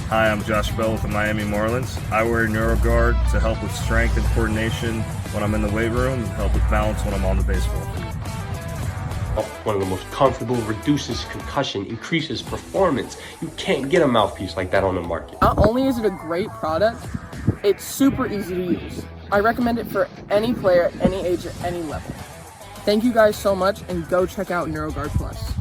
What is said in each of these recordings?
Hi, I'm Josh Bell with the Miami Marlins. I wear NeuroGuard to help with strength and coordination when I'm in the weight room and help with balance when I'm on the baseball field. One of the most comfortable, reduces concussion, increases performance. You can't get a mouthpiece like that on the market. Not only is it a great product, it's super easy to use. I recommend it for any player at any age or any level. Thank you guys so much, and go check out NeuroGuard Plus.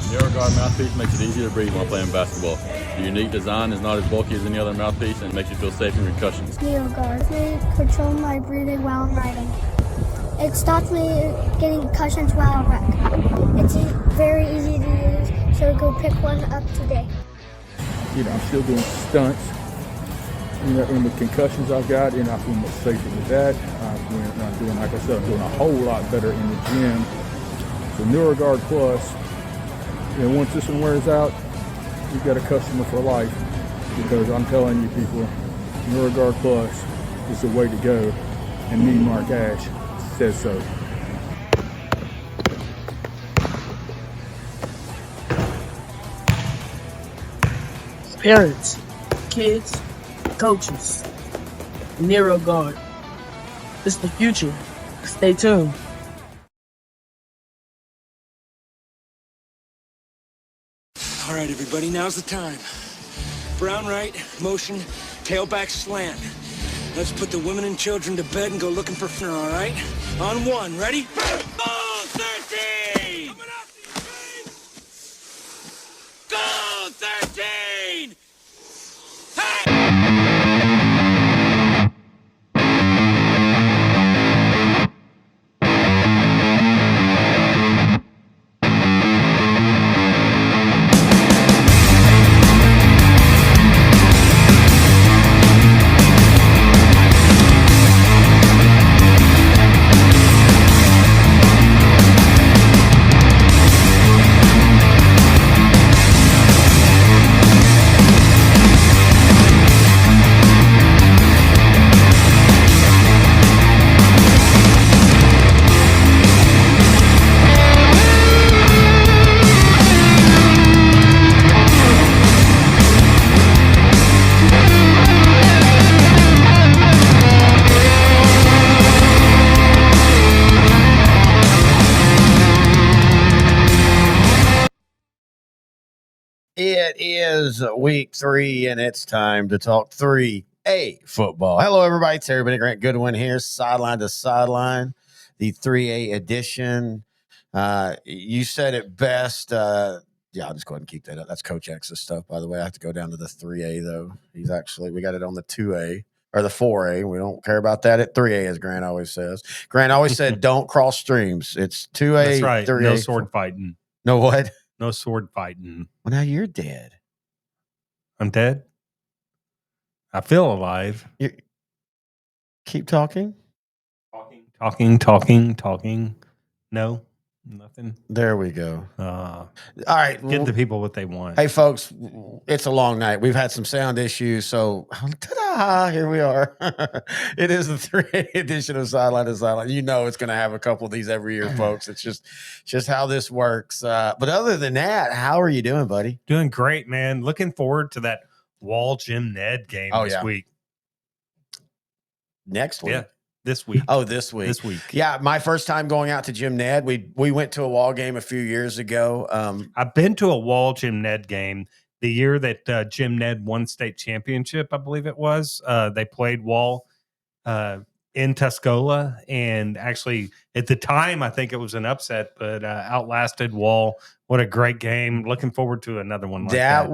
NeuroGuard mouthpiece makes it easy to breathe while playing basketball. The unique design is not as bulky as any other mouthpiece and makes you feel safe in concussions. NeuroGuard. They control my breathing while I'm writing. It stops me getting concussions while I wreck. It's very easy to use, so go pick one up today. I'm still doing stunts. And with concussions I've got, I feel much safer with that. I'm doing, like I said, I'm doing a whole lot better in the gym. So NeuroGuard Plus, once this one wears out, you've got a customer for life, because I'm telling you people, NeuroGuard Plus is the way to go, and me, Mark Ash, says so. Parents, kids, coaches, NeuroGuard. It's the future. Stay tuned. All right, everybody, now's the time. Brown right, motion, tailback slant. Let's put the women and children to bed and go looking for dinner, all right? On one, ready? Go, 13! Coming up, go, 13! It is week 3, and it's time to talk 3A football. Hello, everybody. Terry Bennett, Grant Goodwin here, sideline to sideline, the 3A edition. You said it best. I'll just go ahead and keep that up. That's Coach X's stuff, by the way. I have to go down to the 3A, though. We got it on the 2A or the 4A. We don't care about that at 3A, as Grant always says. Grant always said, don't cross streams. It's 2A, That's right. 3A. No sword fighting. No what? No sword fighting. Well, now you're dead. I'm dead. I feel alive. Keep talking. Talking. No, nothing. There we go. All right. Give the people what they want. Hey, folks, it's a long night. We've had some sound issues, so ta-da, here we are. It is the 3A edition of Sideline to Sideline. You know it's going to have a couple of these every year, folks. It's just how this works. But other than that, how are you doing, buddy? Doing great, man. Looking forward to that Wall Jim Ned game this week. Next week? Yeah, this week. Oh, this week. This week. Yeah, my first time going out to Jim Ned. We went to a Wall game a few years ago. I've been to a Wall Jim Ned game the year that Jim Ned won state championship, I believe it was. They played Wall in Tuscola, and actually at the time I think it was an upset, but outlasted Wall. What a great game. Looking forward to another one like that. That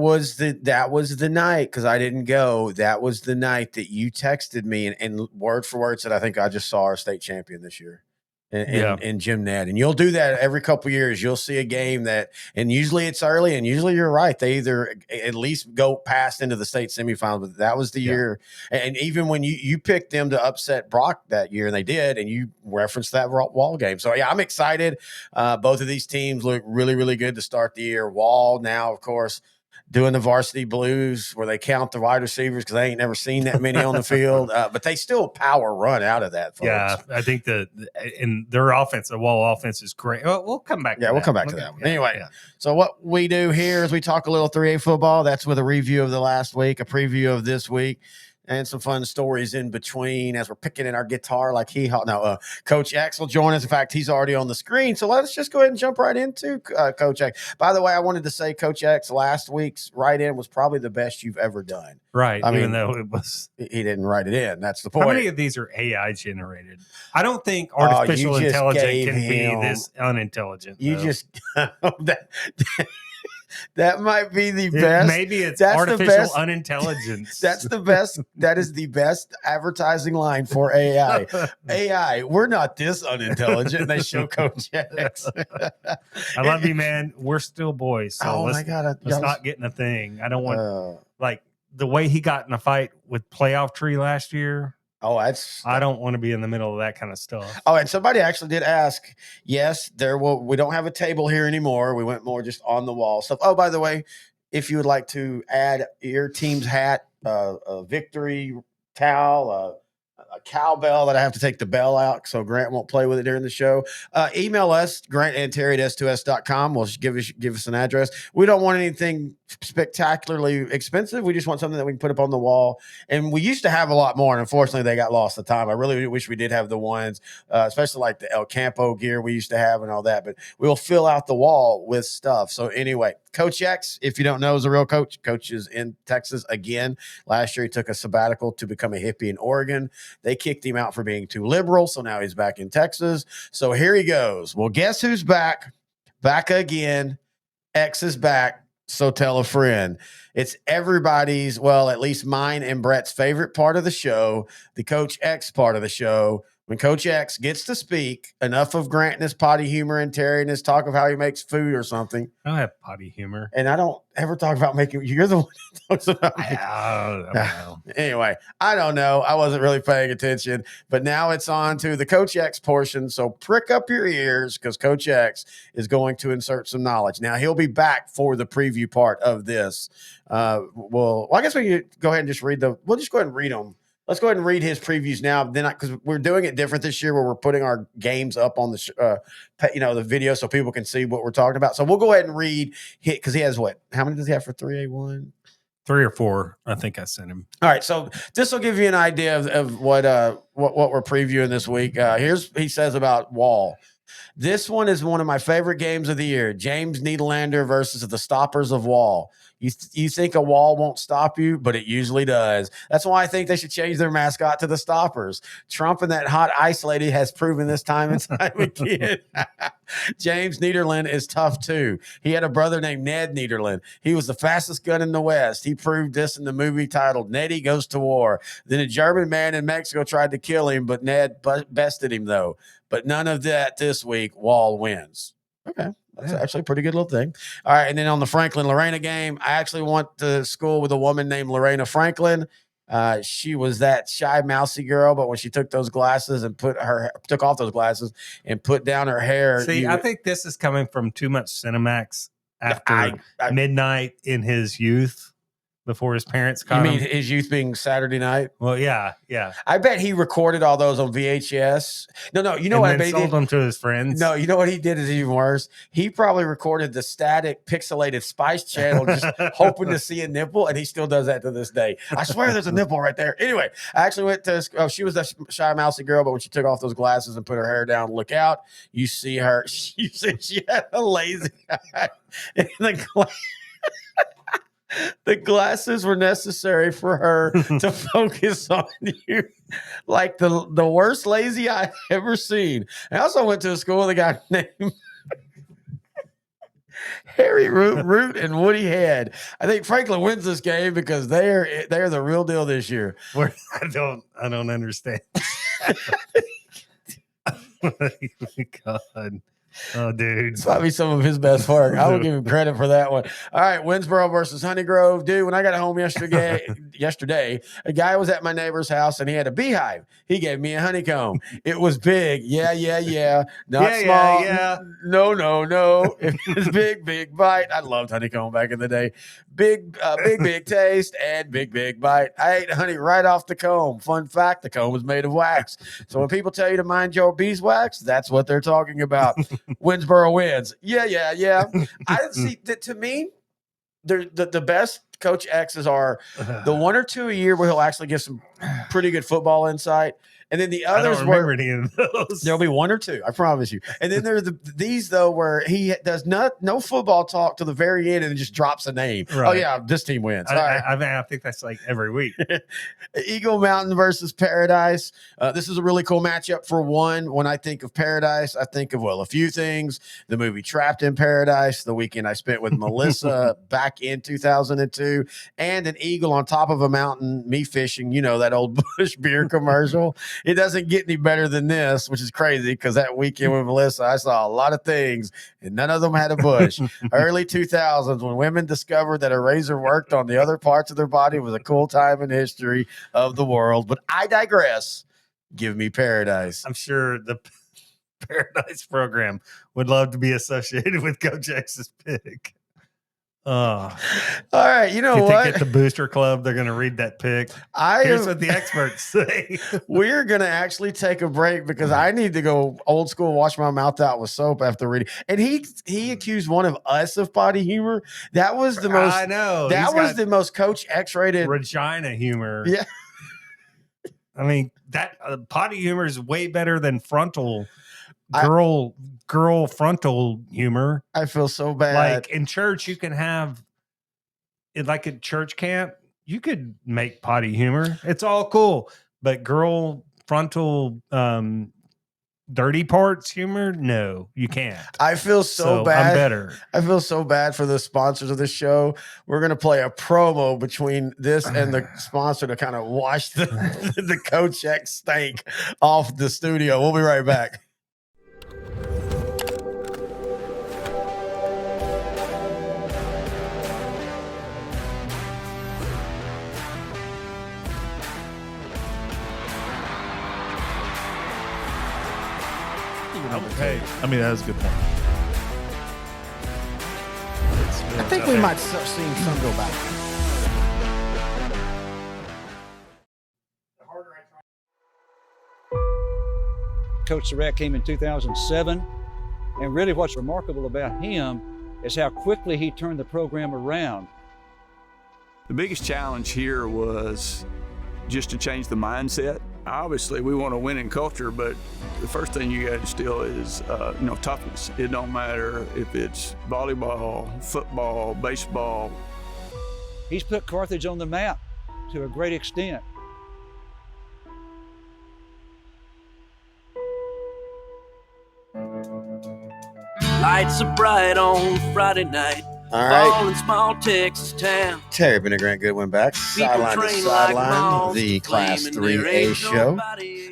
was the night, because I didn't go. That was the night that you texted me and word for word said, I think I just saw our state champion this year. in Jim Ned. And you'll do that every couple of years. You'll see a game that, and usually it's early, and usually you're right. They either at least go past into the state semifinals, but that was the year. And even when you picked them to upset Brock that year, and they did, and you referenced that Wall game. So, yeah, I'm excited. Both of these teams look really, really good to start the year. Wall now, of course, doing the varsity blues where they count the wide receivers because I ain't never seen that many on the field. But they still power run out of that, folks. Yeah, I think and their offense, the Wall offense is great. Well, we'll come back. Yeah, to we'll that. come back to that one. Yeah, Anyway, yeah. so what we do here is we talk a little 3A football. That's with a review of the last week, a preview of this week, and some fun stories in between as we're picking in our guitar like Coach X will join us. In fact, he's already on the screen. So let's just go ahead and jump right into Coach X. By the way, I wanted to say, Coach X, last week's write-in was probably the best you've ever done. Right. I Even mean, though it was. He didn't write it in. That's the point. How many of these are AI generated? I don't think artificial intelligence can be this unintelligent. You though. just that might be the best. Maybe it's artificial unintelligence. That's the best. That is the best advertising line for AI. AI, we're not this unintelligent. They show Coach X. I love you, man. We're still boys. So my God. Let's not get in a thing. I don't want like the way he got in a fight with Playoff Tree last year. I don't want to be in the middle of that kind of stuff. Oh, and somebody actually did ask. Yes, we don't have a table here anymore. We went more just on the wall stuff. Oh, by the way, if you would like to add your team's hat, a victory towel, a cowbell that I have to take the bell out so Grant won't play with it during the show. Email us, grantandterry@s2s.com. We'll give us an address. We don't want anything spectacularly expensive. We just want something that we can put up on the wall. And we used to have a lot more, and unfortunately they got lost the time. I really wish we did have the ones, especially like the El Campo gear we used to have and all that, but we'll fill out the wall with stuff. So anyway, Coach X, if you don't know, is a real coach. Coach is in Texas again. Last year he took a sabbatical to become a hippie in Oregon. They kicked him out for being too liberal, so now he's back in Texas. So here he goes. Well, guess who's back? Back again. X is back. So tell a friend. It's everybody's, well, at least mine and Brett's favorite part of the show, the Coach X part of the show. When Coach X gets to speak, enough of Grant and his potty humor and Terry and his talk of how he makes food or something. I don't have potty humor. And I don't ever talk about making, you're the one that talks about I don't know. Anyway, I don't know. I wasn't really paying attention, but now it's on to the Coach X portion. So prick up your ears because Coach X is going to insert some knowledge. Now he'll be back for the preview part of this. Well, I guess we could go ahead and just we'll just go ahead and read them. Let's go ahead and read his previews now. Then, because we're doing it different this year, where we're putting our games up on the video so people can see what we're talking about. So we'll go ahead and read because he has what? How many does he have for 3A1? 3 or 4, I think I sent him. All right, so this will give you an idea of what we're previewing this week. He says about Wall. This one is one of my favorite games of the year. James Niederlander versus the Stoppers of Wall. You think a wall won't stop you, but it usually does. That's why I think they should change their mascot to the Stoppers. Trump and that hot ice lady has proven this time and time again. James Niederland is tough too. He had a brother named Ned Niederland. He was the fastest gun in the West. He proved this in the movie titled Neddy Goes to War. Then a German man in Mexico tried to kill him, but Ned bested him though. But none of that this week. Wall wins. Okay. That's actually a pretty good little thing. All right. And then on the Franklin-Lorena game, I actually went to school with a woman named Lorena Franklin. She was that shy, mousy girl, but when she took those glasses and took off those glasses and put down her hair. See, I think this is coming from too much Cinemax after midnight in his youth. Before his parents caught him. You mean his youth being Saturday night? Well, yeah. I bet he recorded all those on VHS. No, you know what? I bet he sold them to his friends. No, you know what he did is even worse. He probably recorded the static, pixelated Spice Channel, just hoping to see a nipple, and he still does that to this day. I swear, there's a nipple right there. Anyway, I actually went to. She was the shy, mousy girl, but when she took off those glasses and put her hair down, look out! You see her. You see she had a lazy eye. The glasses were necessary for her to focus on you, like the worst lazy eye I've ever seen. I also went to a school with a guy named Harry Root and Woody Head. I think Franklin wins this game because they're the real deal this year. I don't understand. God. Oh, dude. It's probably some of his best work. I will give him credit for that one. All right, Winsboro versus Honeygrove. Dude, when I got home yesterday, a guy was at my neighbor's house and he had a beehive. He gave me a honeycomb. It was big. Yeah. Not small. Yeah. No. It was big bite. I loved honeycomb back in the day. big taste and big bite. I ate honey right off the comb. Fun fact: the comb is made of wax. So when people tell you to mind your beeswax, that's what they're talking about. Winsboro wins. Yeah. I see that. To me, they're the best Coach X's are the one or two a year where he'll actually give some pretty good football insight. And then the I others don't where remember any of those. there'll be one or two, I promise you. And then there's these though where he does no football talk to the very end and just drops a name. Right. Oh yeah, this team wins. All right. I think that's like every week. Eagle Mountain versus Paradise. This is a really cool matchup for one. When I think of Paradise, I think of, well, a few things. The movie Trapped in Paradise, the weekend I spent with Melissa back in 2002, and an eagle on top of a mountain, me fishing, that old Bush beer commercial. It doesn't get any better than this, which is crazy because that weekend with Melissa, I saw a lot of things and none of them had a bush. Early 2000s, when women discovered that a razor worked on the other parts of their body, was a cool time in history of the world. But I digress. Give me Paradise. I'm sure the Paradise program would love to be associated with Coach X's pick. All right, you know what? Think at the Booster Club they're going to read that pick? Here's what the experts say. We're going to actually take a break because I need to go old school, wash my mouth out with soap after reading. And he accused one of us of potty humor. That was the most. I know that was the most Coach X rated Regina humor. Yeah, I mean that potty humor is way better than frontal. Girl frontal humor. I feel so bad. Like in church, you can have it like at church camp, you could make potty humor. It's all cool. But girl frontal dirty parts humor, no, you can't. I feel so bad. I'm better. I feel so bad for the sponsors of this show. We're gonna play a promo between this and the sponsor to kind of wash the Coach X stank off the studio. We'll be right back. Hey, I mean, that was a good point. I think we might start seeing some go back. Coach Surratt came in 2007, and really what's remarkable about him is how quickly he turned the program around. The biggest challenge here was just to change the mindset. Obviously, we want a winning culture, but the first thing you got to instill is, toughness. It don't matter if it's volleyball, football, baseball. He's put Carthage on the map to a great extent. Lights are bright on Friday night. All right. Fall in small Texas town. Terry Grant Goodwin back. Sideline to Sideline, the Class 3A show.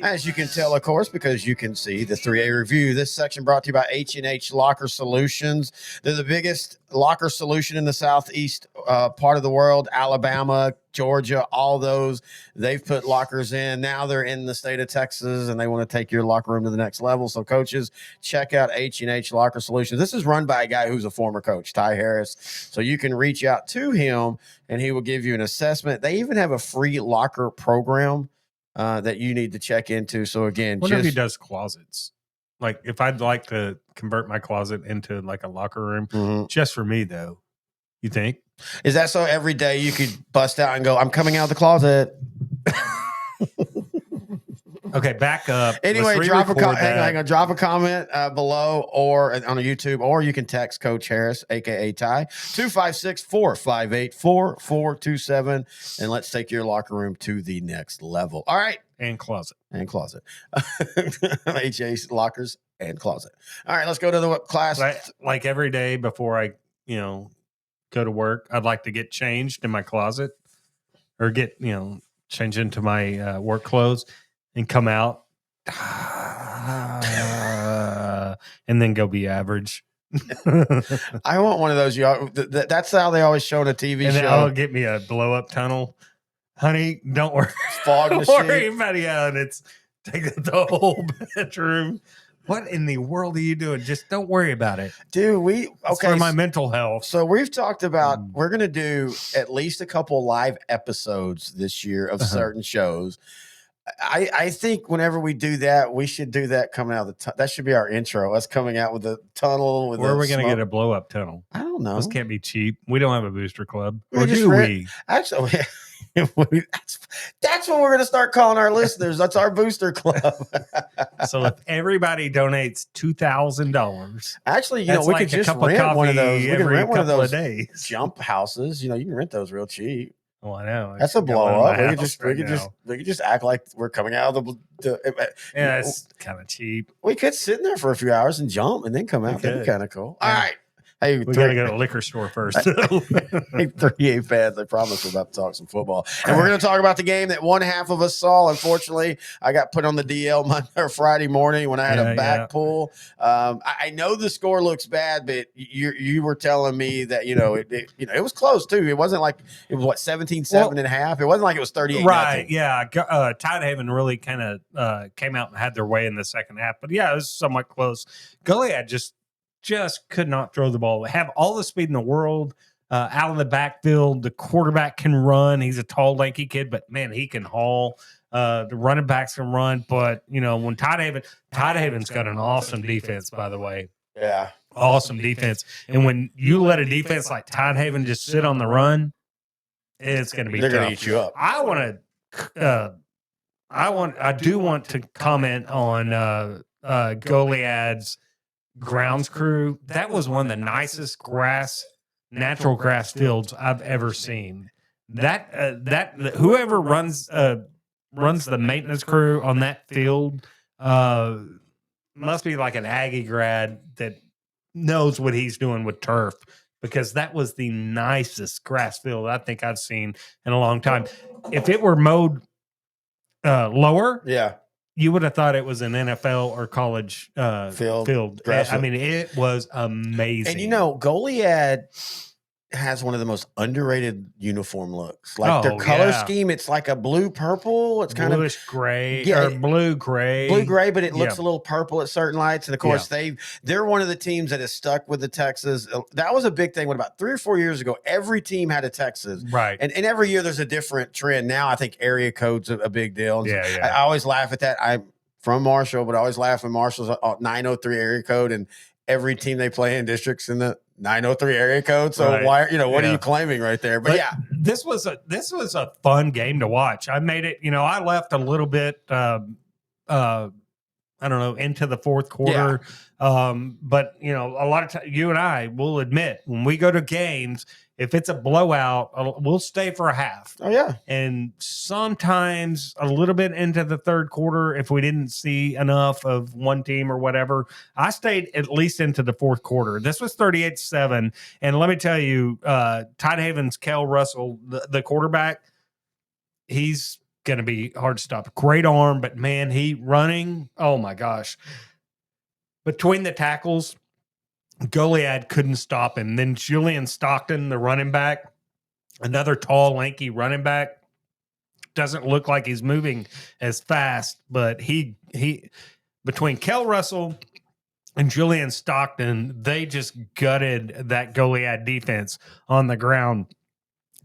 As you can tell, of course, because you can see the 3A review. This section brought to you by H&H Locker Solutions. They're the biggest locker solution in the southeast part of the world. Alabama, Georgia, all those. They've put lockers in. Now they're in the state of Texas, and they want to take your locker room to the next level. So, coaches, check out H&H Locker Solutions. This is run by a guy who's a former coach, Ty Harris. So you can reach out to him, and he will give you an assessment. They even have a free locker program that you need to check into. So, again, What if he does closets? Like, if I'd like to convert my closet into like a locker room, just for me, though, you think? Is that so every day you could bust out and go, I'm coming out of the closet? Okay, back up. Anyway, drop a comment below or on YouTube, or you can text Coach Harris, a.k.a. Ty, 256-458-4427, and let's take your locker room to the next level. All right. And closet. H.H. Lockers and closet. All right, let's go to the class. Like every day before I, go to work, I'd like to get changed in my closet or get, change into my work clothes and come out and then go be average. I want one of those. That's how they always show in a TV and show. Then I'll get me a blow up tunnel. Honey, don't worry. Fog don't machine. worry about it. And it's take the whole bedroom. what in the world are you doing? Just don't worry about it. Dude, It's for my mental health. So we've talked about we're going to do at least a couple live episodes this year of certain shows. I think whenever we do that, we should do that coming out of the that should be our intro. Us coming out with the tunnel. Where are we going to get a blow up tunnel? I don't know. This can't be cheap. We don't have a booster club. We Or just do rent- we? Actually, that's what we're going to start calling our listeners. That's our booster club. So if everybody donates $2,000, actually, we like could just a cup of rent one of coffee those. We can every rent one of couple those days. jump houses. You can rent those real cheap. Oh, I know. That's a Got blow one in my up. We house could just act like we're coming out of yeah, it's kind of cheap. We could sit in there for a few hours and jump and then come out. That'd be kind of cool. All right. Hey, we got to go to the liquor store first. Hey, 3A fans, I promise we're about to talk some football. And we're going to talk about the game that one half of us saw. Unfortunately, I got put on the DL Monday or Friday morning when I had a back pull. I know the score looks bad, but you were telling me that, it was close too. It wasn't like it was 17-7 and a half. It wasn't like it was 38. Right. Yeah. Tidehaven really kind of came out and had their way in the second half. But yeah, it was somewhat close. Goliad just could not throw the ball. Have all the speed in the world out in the backfield. The quarterback can run. He's a tall, lanky kid, but man, he can haul. The running backs can run. But when Tidehaven's got an awesome defense, by the way. Yeah, awesome defense. And when you let a defense like Tidehaven just sit on the run, it's going to be they're tough. going to eat you up. I do want to comment on Goliad's grounds crew. That was one of the nicest natural grass fields I've ever seen. That whoever runs the maintenance crew on that field must be like an Aggie grad that knows what he's doing with turf, because that was the nicest grass field I think I've seen in a long time. If it were mowed lower, you would have thought it was an NFL or college field. I mean, it was amazing. And Goliad has one of the most underrated uniform looks. Like their color scheme, it's like a blue purple. It's kind bluish gray, or blue gray, but it looks a little purple at certain lights. And of course, they're one of the teams that is stuck with the Texas. That was a big thing. What about 3 or 4 years ago? Every team had a Texas, right? And every year there's a different trend. Now I think area code's a big deal. Yeah. I always laugh at that. I'm from Marshall, but I always laugh when Marshall's 903 area code, and every team they play in districts in the 903 area code. So why, what are you claiming right there? But this was a fun game to watch. I made it, I left a little bit, I don't know, into the fourth quarter. But a lot of times you and I will admit when we go to games, if it's a blowout, we'll stay for a half. Oh yeah. And sometimes a little bit into the third quarter, if we didn't see enough of one team or whatever, I stayed at least into the fourth quarter. This was 38-7. And let me tell you, Tidehaven's Kel Russell, the quarterback, he's going to be hard to stop. Great arm, but man, he running. Oh my gosh. Between the tackles, Goliad couldn't stop him. Then Julian Stockton, the running back, another tall, lanky running back, doesn't look like he's moving as fast, but he between Kel Russell and Julian Stockton, they just gutted that Goliad defense on the ground.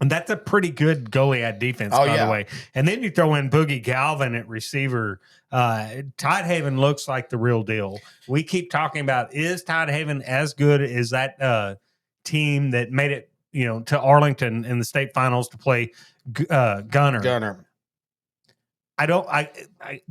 And that's a pretty good Goliad defense, by the way. And then you throw in Boogie Galvin at receiver. Tidehaven looks like the real deal. We keep talking about, is Tidehaven as good as that team that made it, to Arlington in the state finals to play Gunner?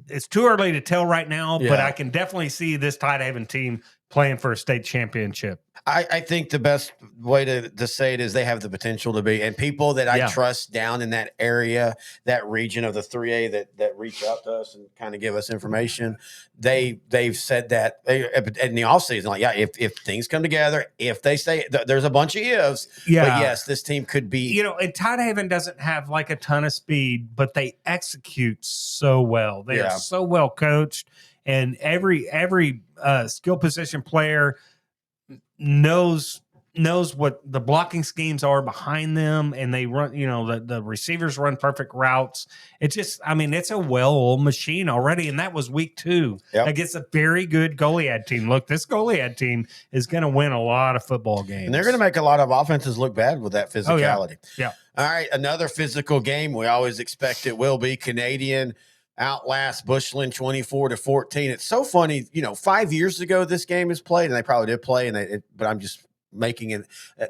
It's too early to tell right now, but I can definitely see this Tidehaven team playing for a state championship. I think the best way to say it is they have the potential to be, and people that I trust down in that area, that region of the 3A that reach out to us and kind of give us information, they've said that in the offseason, like, if things come together, if they stay, there's a bunch of ifs, but yes, this team could be. And Tidehaven doesn't have like a ton of speed, but they execute so well. They are so well coached, and every skill position player knows knows what the blocking schemes are behind them, and they run, the receivers run perfect routes. It's just, it's a well-oiled machine already, and that was week 2 against a very good Goliad team. Look, this Goliad team is going to win a lot of football games. And they're going to make a lot of offenses look bad with that physicality. Oh, yeah. All right, another physical game. We always expect it will be. Canadian outlast Bushland 24-14. It's so funny. 5 years ago this game is played, and they probably did play, but I'm just making an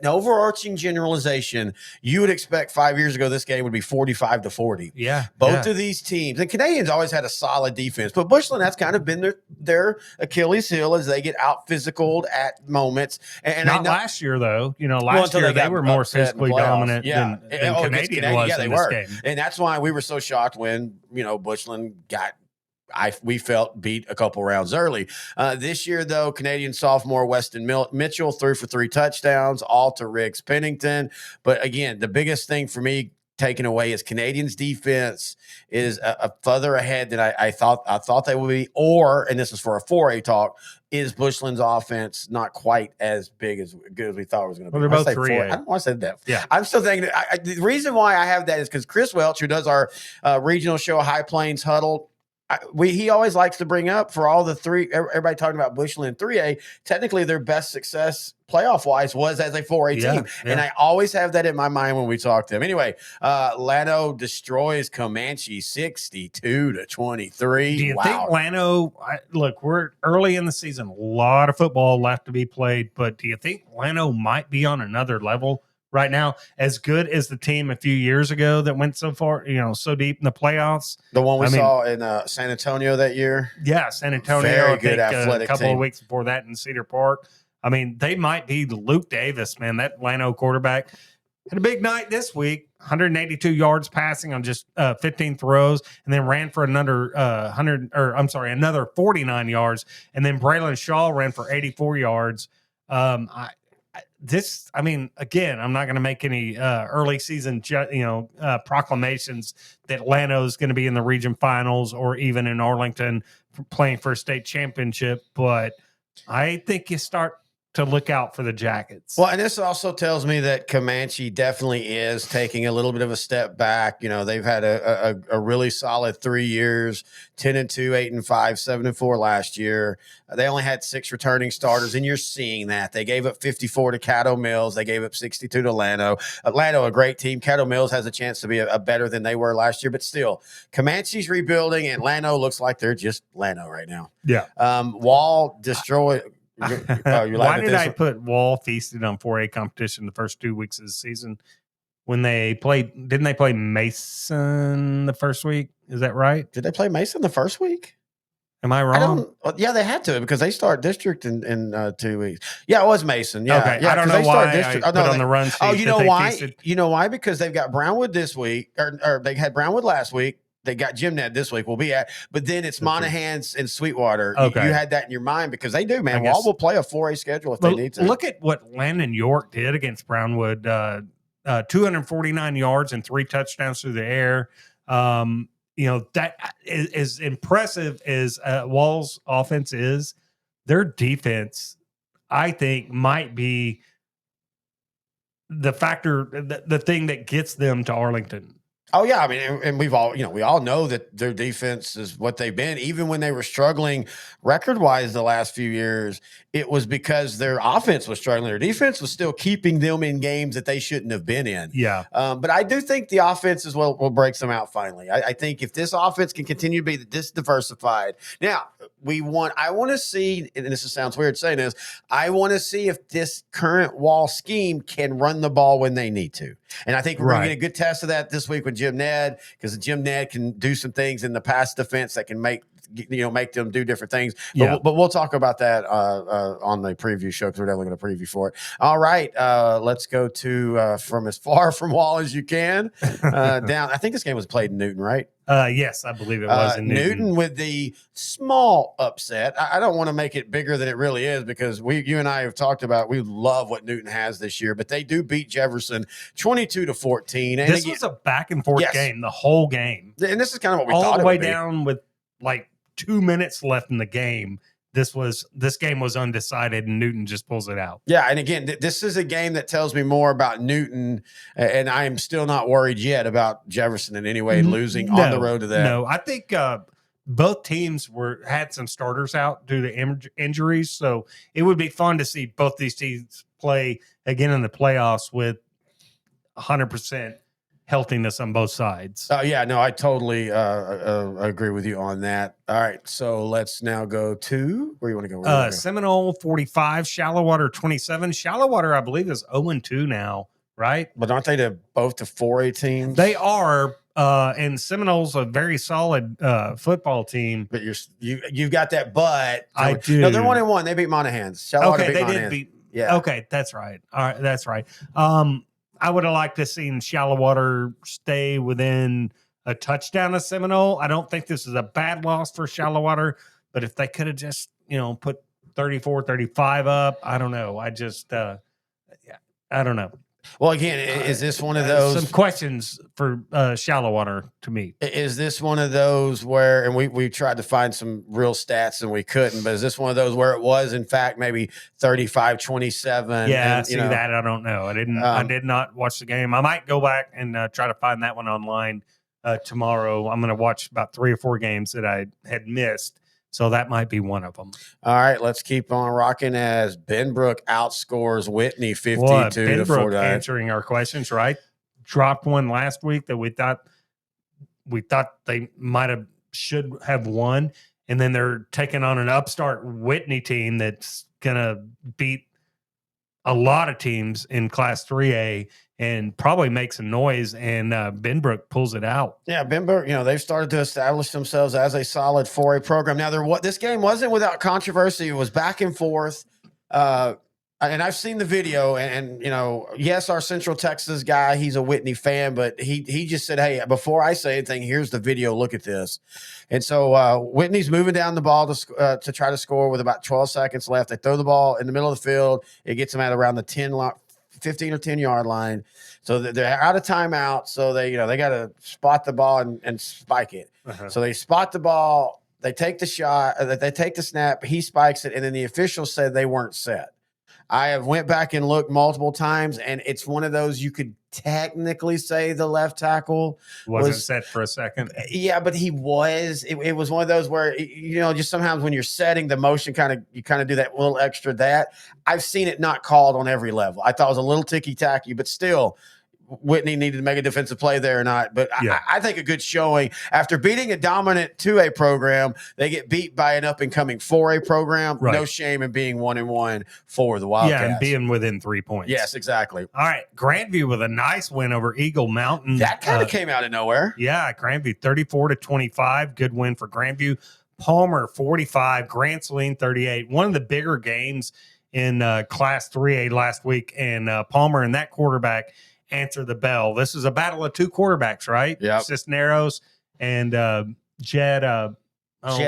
overarching generalization. You would expect 5 years ago this game would be 45-40. Yeah. Both of these teams, and Canadians always had a solid defense, but Bushland, that's kind of been their Achilles heel as they get out physicaled at moments. And not last year though. Last year they were more physically dominant than Canadian was in this game. And that's why we were so shocked when Bushland got we felt beat a couple rounds early. This year, though, Canadian sophomore Weston Mitchell threw for 3 touchdowns, all to Riggs Pennington. But again, the biggest thing for me taken away is Canadians' defense is a further ahead than I thought they would be. And this is for a 4A talk, is Bushland's offense not quite as good as we thought it was going to be? Well, they're both 3A. I don't want to say that. Yeah. I'm still thinking the reason why I have that is because Chris Welch, who does our regional show, High Plains Huddle, he always likes to bring up for all the 3, everybody talking about Bushland 3A, technically their best success playoff-wise was as a 4A team. Yeah. And I always have that in my mind when we talk to them. Anyway, Llano destroys Comanche 62-23. Do you think Llano, look, we're early in the season, a lot of football left to be played, but do you think Llano might be on another level right now, as good as the team a few years ago that went so far, so deep in the playoffs? The one we saw in San Antonio that year? Yeah, San Antonio. Very good athletic a couple team. of weeks before that in Cedar Park. They might be Luke Davis, man. That Llano quarterback had a big night this week, 182 yards passing on just 15 throws, and then ran for another another 49 yards. And then Braylon Shaw ran for 84 yards. Again, I'm not going to make any early season, proclamations that Llano is going to be in the region finals or even in Arlington playing for a state championship, but I think you start to look out for the Jackets. Well, and this also tells me that Comanche definitely is taking a little bit of a step back. They've had a really solid 3 years, 10-2, 8-5, 7-4 last year. They only had 6 returning starters, and you're seeing that. They gave up 54 to Caddo Mills. They gave up 62 to Llano. Llano, a great team. Caddo Mills has a chance to be a better than they were last year, but still, Comanche's rebuilding, and Llano looks like they're just Llano right now. Yeah. Wall destroy. Why did I put Wall feasted on 4A competition the first 2 weeks of the season when they played? Didn't they play Mason the first week? Is that right? Did they play Mason the first week? Am I wrong? Yeah, they had to because they start district in 2 weeks. Yeah, it was Mason. Yeah, okay. Yeah, I don't know why I put on the run sheet. Oh, you know why? Feasted. You know why? Because they've got Brownwood this week, or they had Brownwood last week. They got Jim Ned this week. We'll be at, but then it's Monahans and Sweetwater. Okay. You had that in your mind because they do, man. Wall will play a 4A schedule if they need to. Look at what Landon York did against Brownwood. 249 yards and 3 touchdowns through the air. That is as impressive as Wall's offense is. Their defense, I think, might be the factor, the thing that gets them to Arlington. Oh yeah, and we all know that their defense is what they've been. Even when they were struggling record-wise the last few years, it was because their offense was struggling. Their defense was still keeping them in games that they shouldn't have been in. Yeah. But I do think the offense as well will break them out finally. I think if this offense can continue to be this diversified. Now, I want to see, and this sounds weird saying this, I want to see if this current Wall scheme can run the ball when they need to. And I think we're going to get a good test of that this week with Jim Ned, because Jim Ned can do some things in the pass defense that can make them do different things. But we'll talk about that on the preview show, because we're definitely going to preview for it. All right, let's go to from as far from Wall as you can down. I think this game was played in Newton, right? Yes, I believe it was in Newton with the small upset. I don't want to make it bigger than it really is, because you and I have talked about, we love what Newton has this year, but they do beat Jefferson 22-14. And this was a back and forth game, the whole game. And this is kind of what we all thought the way it would be. down with like 2 minutes left in the game. this game was undecided and Newton just pulls it out. Yeah, and again, this is a game that tells me more about Newton, and I am still not worried yet about Jefferson in any way losing on the road to that. No, I think both teams had some starters out due to injuries, so it would be fun to see both these teams play again in the playoffs with 100% healthiness on both sides. Yeah, no, I totally agree with you on that. All right, so let's now go to where you want to go. Go? Seminole 45, Shallow Water 27. Shallow Water, I believe, is 0-2 now, right? But aren't they both the 4A teams? They are, and Seminole's a very solid football team. But you've got that. But I do. No, they're 1-1. They beat Monahans. Shallow Water beat Monahans. Did beat. Yeah. Okay, that's right. All right, that's right. I would have liked to seen Shallow Water stay within a touchdown of Seminole. I don't think this is a bad loss for Shallow Water, but if they could have just, put 34-35 up, I don't know. I just, I don't know. Well, again, is this one of those? Some questions for Shallow Water to me. Is this one of those where, and we tried to find some real stats and we couldn't, but is this one of those where it was, in fact, maybe 35-27? Yeah, that I don't know. I did not watch the game. I might go back and try to find that one online tomorrow. I'm going to watch about 3 or 4 games that I had missed. So that might be one of them. All right, let's keep on rocking as Benbrook outscores Whitney 52-49. Answering our questions, right? Dropped one last week that we thought they should have won, and then they're taking on an upstart Whitney team that's gonna beat a lot of teams in Class 3A and probably make some noise, and Benbrook pulls it out. Yeah, Benbrook, they've started to establish themselves as a solid 4A program. Now, this game wasn't without controversy. It was back and forth. And I've seen the video, and yes, our Central Texas guy, he's a Whitney fan, but he just said, hey, before I say anything, here's the video. Look at this. And so Whitney's moving down the ball to try to score with about 12 seconds left. They throw the ball in the middle of the field. It gets them at around the 15 or 10 yard line. So they're out of timeout. So they got to spot the ball and spike it. Uh-huh. So they spot the ball. They take the shot. They take the snap. He spikes it. And then the officials said they weren't set. I have went back and looked multiple times, and it's one of those you could technically say the left tackle wasn't set for a second. Yeah, but he was. It was one of those where just sometimes when you're setting the motion, you kind of do that little extra. That I've seen it not called on every level. I thought it was a little ticky tacky, but still. Whitney needed to make a defensive play there or not, but yeah. I think a good showing after beating a dominant 2A program. They get beat by an up and coming 4A program. Right. No shame in being 1-1 for the Wildcats. Yeah, and being within 3 points. Yes, exactly. All right, Grandview with a nice win over Eagle Mountain. That kind of came out of nowhere. Yeah, Grandview 34-25, good win for Grandview. Palmer 45, Grand Saline 38. One of the bigger games in Class 3A last week, and Palmer and that quarterback answer the bell. This is a battle of 2 quarterbacks, right? Yeah. Cisneros and Jet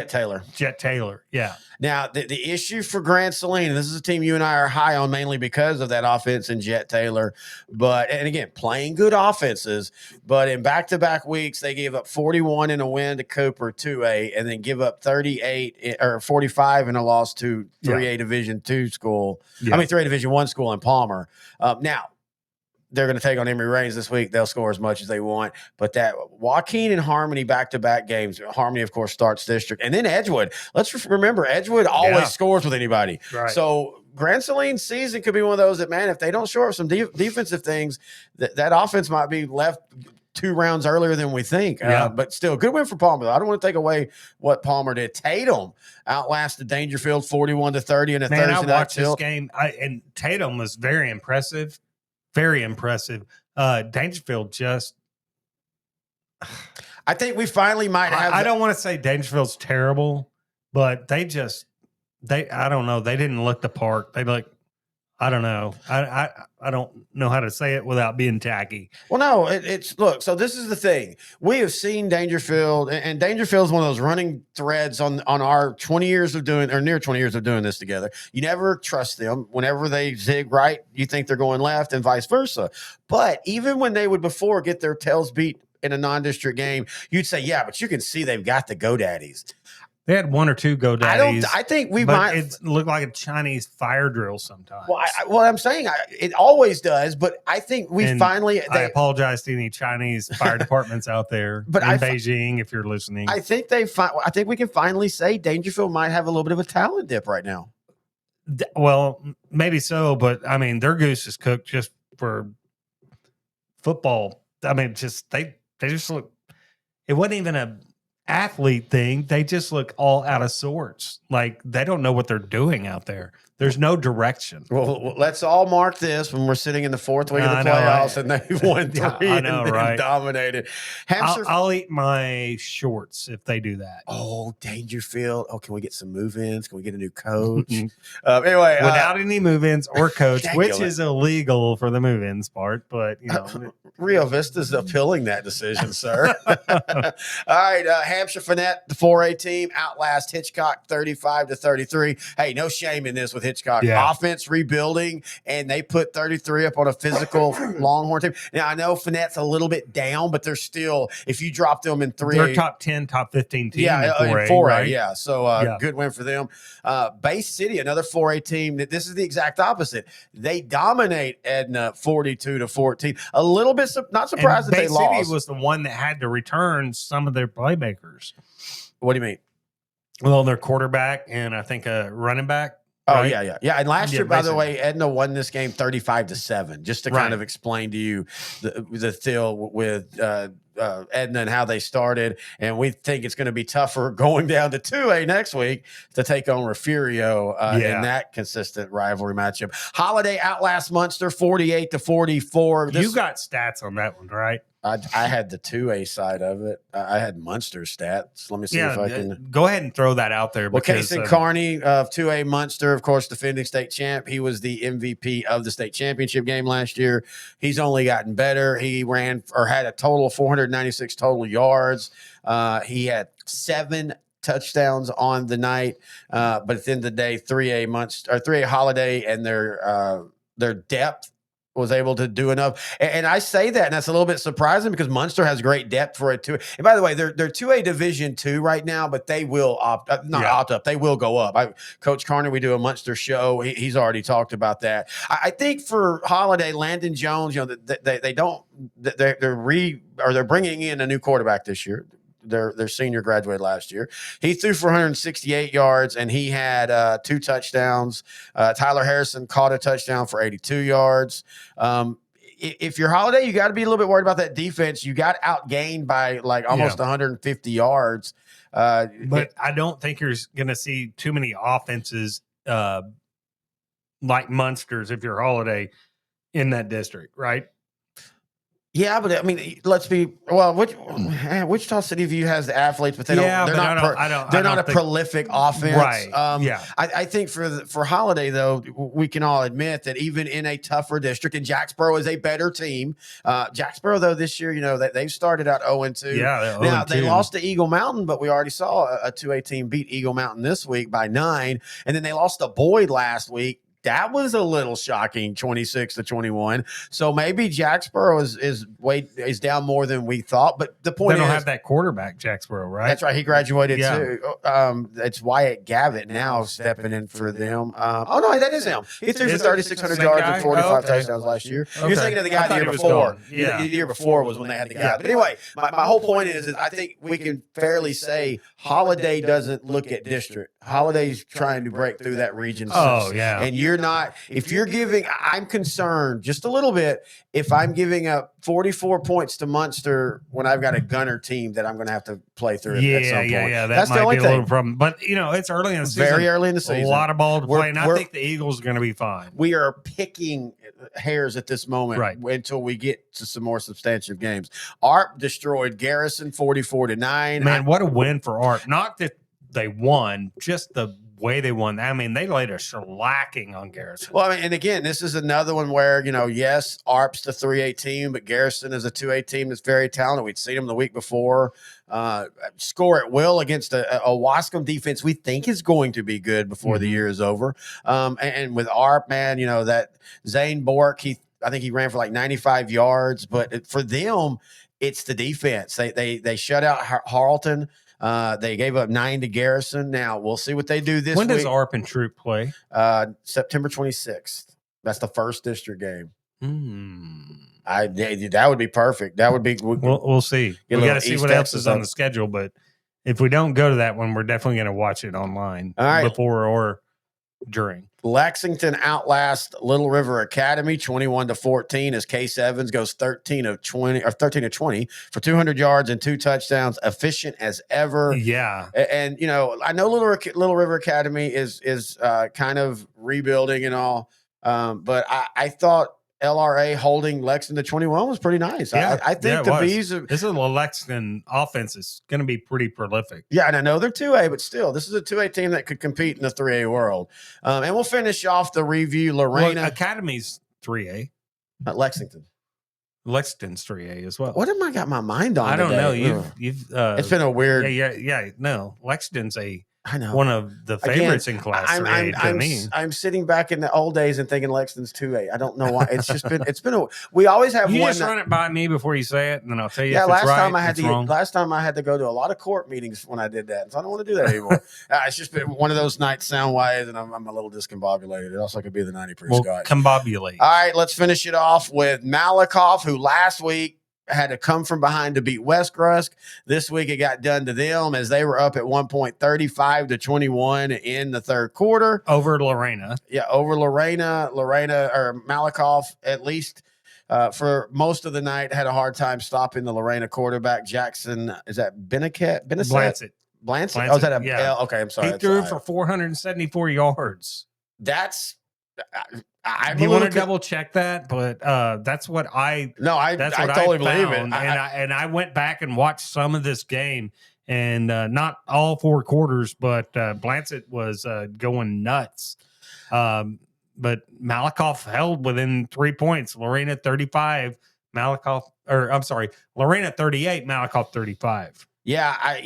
Taylor. Jet Taylor, yeah. Now, the issue for Grand Saline, and this is a team you and I are high on mainly because of that offense and Jet Taylor, and again, playing good offenses, but in back-to-back weeks, they gave up 41 in a win to Cooper 2A, and then give up 38 or 45 in a loss to 3A Division 2 school. Yeah. 3A Division 1 school in Palmer. Now, they're going to take on Emory Reigns this week. They'll score as much as they want. But that Joaquin and Harmony back-to-back games, Harmony, of course, starts district. And then Edgewood. Let's remember, Edgewood always scores with anybody. Right. So Grand Saline's season could be one of those that, man, if they don't shore up some defensive things, that offense might be left 2 rounds earlier than we think. But still, good win for Palmer. I don't want to take away what Palmer did. Tatum outlasted Dangerfield 41-30 in a Thursday night. I watched this game, and Tatum was very impressive. Very impressive. Dangerfield just. I think we finally might have. I don't want to say Dangerfield's terrible, but I don't know. They didn't look the part. I don't know. I don't know how to say it without being tacky. Well, no, look, so this is the thing. We have seen Dangerfield, and Dangerfield is one of those running threads on our 20 years of doing, or near 20 years of doing this together. You never trust them. Whenever they zig right, you think they're going left and vice versa. But even when they would before get their tails beat in a non-district game, you'd say, yeah, but you can see they've got the GoDaddies. They had one or two GoDaddies. I think we but might. It looked like a Chinese fire drill sometimes. Well, what I'm saying, it always does, but I think we finally. I apologize to any Chinese fire departments out there in Beijing if you're listening. I think I think we can finally say Dangerfield might have a little bit of a talent dip right now. Well, maybe so, but I mean, their goose is cooked just for football. I mean, they just look. It wasn't even a athlete thing. They just look all out of sorts. Like they don't know what they're doing out there. There's no direction. Well, let's all mark this when we're sitting in the fourth week of the playoffs and they've won 3 and been dominated. I'll eat my shorts if they do that. Oh, Dangerfield. Oh, can we get some move-ins? Can we get a new coach? Anyway, without any move-ins or coach, which is illegal for the move-ins part, but you know, Rio Vista's appealing that decision, sir. All right, Hampshire Finette, the 4A team, outlast Hitchcock 35-33. Hey, no shame in this with Hitchcock. Yeah. Offense rebuilding, and they put 33 up on a physical Longhorn team. Now, I know Finette's a little bit down, but they're still, if you drop them in 3A. They're top 10, top 15 team Yeah, in 4A, right? yeah. So good win for them. Bay City, another 4A team. This is the exact opposite. They dominate Edna 42-14. A little bit not surprised that Bay they City lost. was the one that had to return some of their playmakers. What do you mean? Well, their quarterback and I think a running back. Oh, right? yeah. And last year, by the way, Edna won this game 35-7, just to kind of explain to you the deal with Edna and how they started. And we think it's going to be tougher going down to 2A next week to take on Refugio in that consistent rivalry matchup. Holiday outlast Munster 48-44. You got stats on that one, right? I had the 2A side of it. I had Munster stats. Let me see if I can. Go ahead and throw that out there. Well, Kason Carney of 2A Munster, of course, defending state champ. He was the MVP of the state championship game last year. He's only gotten better. He ran or had a total of 496 total yards. He had 7 touchdowns on the night. But at the end of the day, 3A Munster or 3A Holiday and their depth was able to do enough. And I say that, and that's a little bit surprising because Munster has great depth for a 2A. And by the way, they're 2A Division 2 right now, but they will opt up. They will go up. Coach Carney, we do a Munster show. He's already talked about that. I think for Holiday, Landon Jones, you know, they're bringing in a new quarterback this year. Their senior graduated last year. He threw for 168 yards, and he had 2 touchdowns. Tyler Harrison caught a touchdown for 82 yards. If you're Holiday, you got to be a little bit worried about that defense. You got outgained by like almost 150 yards. But I don't think you're going to see too many offenses like Munsters if you're Holiday in that district, right? Yeah, but I mean, let's be Wichita City View has the athletes, but they're not a prolific offense. Right. I think for Holiday though, we can all admit that even in a tougher district, and Jacksboro is a better team. Jacksboro though this year, you know, they've started out 0-2. Yeah, now they lost to Eagle Mountain, but we already saw a 2A team beat Eagle Mountain this week by 9, and then they lost to Boyd last week. That was a little shocking, 26-21. So maybe Jacksboro is down more than we thought. But the point they don't is, have that quarterback, Jacksboro, right? That's right. He graduated too. It's Wyatt Gavitt now stepping in for them. Oh no, that is him. He threw for 3,600 yards and 45 touchdowns last year. You're thinking of the guy the year before. The year before was when they had the guy. But anyway, my whole point is I think we can fairly say Holiday doesn't look at district. Holiday's trying to break through that region. And you're not, if you're giving, I'm concerned just a little bit if I'm giving up 44 points to Munster when I've got a Gunner team that I'm going to have to play through at some point. Yeah. That's might the only be a little problem. But, you know, it's early in the season. Very early in the season. A lot of ball to play, and I think the Eagles are going to be fine. We are picking hairs at this moment until we get to some more substantive games. ARP destroyed Garrison 44-9. Man, what a win for ARP. Not that they won, just the way they won. I mean, they laid a shellacking on Garrison. Well, I mean, and again, this is another one where, you know, yes, ARP's the 3A team, but Garrison is a 2A team that's very talented. We'd seen them the week before. Score at will against a Wascom defense we think is going to be good before the year is over. And with ARP, man, you know, that Zane Bork, I think he ran for like 95 yards, but for them, it's the defense. They shut out Harleton. They gave up 9 to Garrison. Now we'll see what they do this When week. does ARP and Troop play? September 26th. That's the first district game. Hmm. That would be perfect. That would be. We'll see. We got to see what else is on the schedule, but if we don't go to that one, we're definitely going to watch it online before or during. Lexington outlasts Little River Academy 21-14 as Case Evans goes 13 of 20 for 200 yards and 2 touchdowns, efficient as ever. Yeah. And I know Little River Academy is kind of rebuilding and all, but I thought LRA holding Lexington to 21 was pretty nice. Yeah, I think the Bees. This is a Lexington offense is going to be pretty prolific. Yeah, and I know they're 2A, but still, this is a 2A team that could compete in the 3A world. And we'll finish off the review. Lorena Academy's 3A. Lexington. Lexington's 3A as well. What am I got my mind on? I don't know. Today? You've it's been a weird. Yeah. No, Lexington's I know. one of the favorites in Class 3A to me. I'm sitting back in the old days and thinking Lexington's 2A. I don't know why. It's just been. We always have you one. Just run it by me before you say it, and then I'll tell you. Yeah, if last it's right, time I had it's wrong. Last time I had to go to a lot of court meetings when I did that, so I don't want to do that anymore. It's just been one of those nights sound wise, and I'm a little discombobulated. It also could be the 90 proof scotch. Combobulate. All right, let's finish it off with Malakoff, who last week had to come from behind to beat West Grusk. This week it got done to them as they were up at 1.35-21 in the third quarter. Over Lorena. Yeah, over Lorena. Lorena or Malakoff, at least for most of the night, had a hard time stopping the Lorena quarterback. Jackson, is that Blancett? Blancett. Oh, is that a yeah. Okay, I'm sorry. He threw for 474 yards. That's Do you want to double check that? But that's what I totally believe it. I went back and watched some of this game, and not all 4 quarters, but Blancett was going nuts. But Malakoff held within 3 points. Lorena 35, Lorena 38, Malakoff 35. Yeah,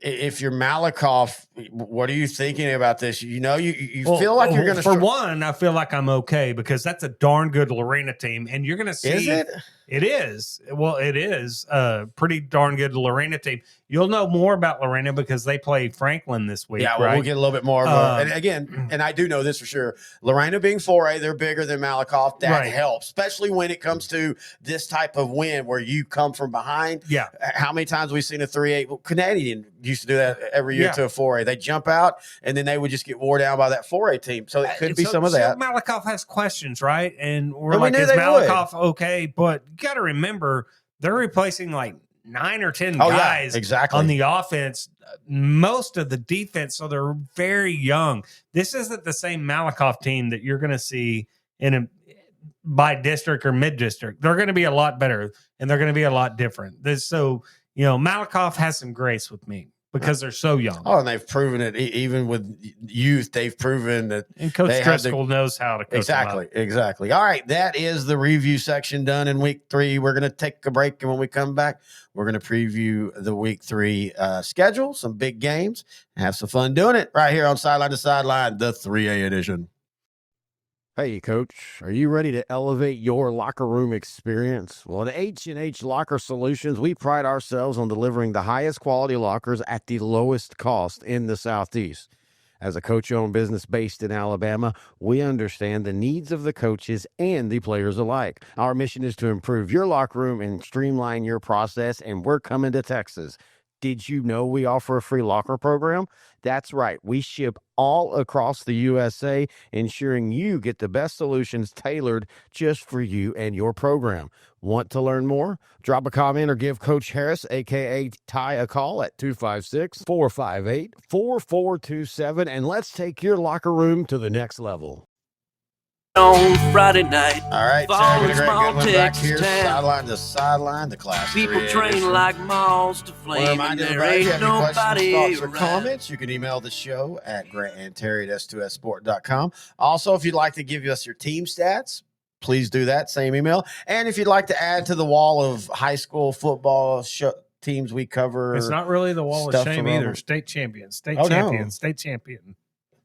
if you're Malakoff, what are you thinking about this? You feel like you're going to. For one, I feel like I'm okay because that's a darn good Lorena team, and you're going to see. Is it? It is. Well, it is a pretty darn good Lorena team. You'll know more about Lorena because they play Franklin this week. Yeah, well, right? we'll get a little bit more. And again, and I do know this for sure. Lorena being 4A, they're bigger than Malakoff. That helps, especially when it comes to this type of win where you come from behind. Yeah. How many times we've seen a 3A? Well, Canadian used to do that every year to a 4A. They jump out and then they would just get wore down by that 4A team. So it could be some of that. Malakoff has questions, right? And we're like, is Malakoff okay? But you got to remember, they're replacing like 9 or 10 guys on the offense, most of the defense. So they're very young. This isn't the same Malakoff team that you're going to see by district or mid district. They're going to be a lot better and they're going to be a lot different. Malakoff has some grace with me because they're so young. Oh, and they've proven it even with youth. They've proven that. And Coach Driscoll knows how to coach them up. Exactly. All right, that is the review section done in week 3. We're going to take a break, and when we come back, we're going to preview the week 3 schedule, some big games, and have some fun doing it right here on Sideline to Sideline, the 3A edition. Hey, Coach, are you ready to elevate your locker room experience? Well, at H&H Locker Solutions, we pride ourselves on delivering the highest quality lockers at the lowest cost in the Southeast. As a coach-owned business based in Alabama, we understand the needs of the coaches and the players alike. Our mission is to improve your locker room and streamline your process, and we're coming to Texas. Did you know we offer a free locker program? That's right. We ship all across the USA, ensuring you get the best solutions tailored just for you and your program. Want to learn more? Drop a comment or give Coach Harris, a.k.a. Ty, a call at 256-458-4427, and let's take your locker room to the next level. On Friday night, all right, falling small small Texas town. Sideline to Sideline, the class. People train like moths to flame, and there ain't nobody thoughts or around. comments, you can email the show at grantandterry@s2sport.com. Also, if you'd like to give us your team stats, please do that, same email. And if you'd like to add to the wall of high school football teams we cover. It's not really the wall of shame either. State champion, state champion, state champion.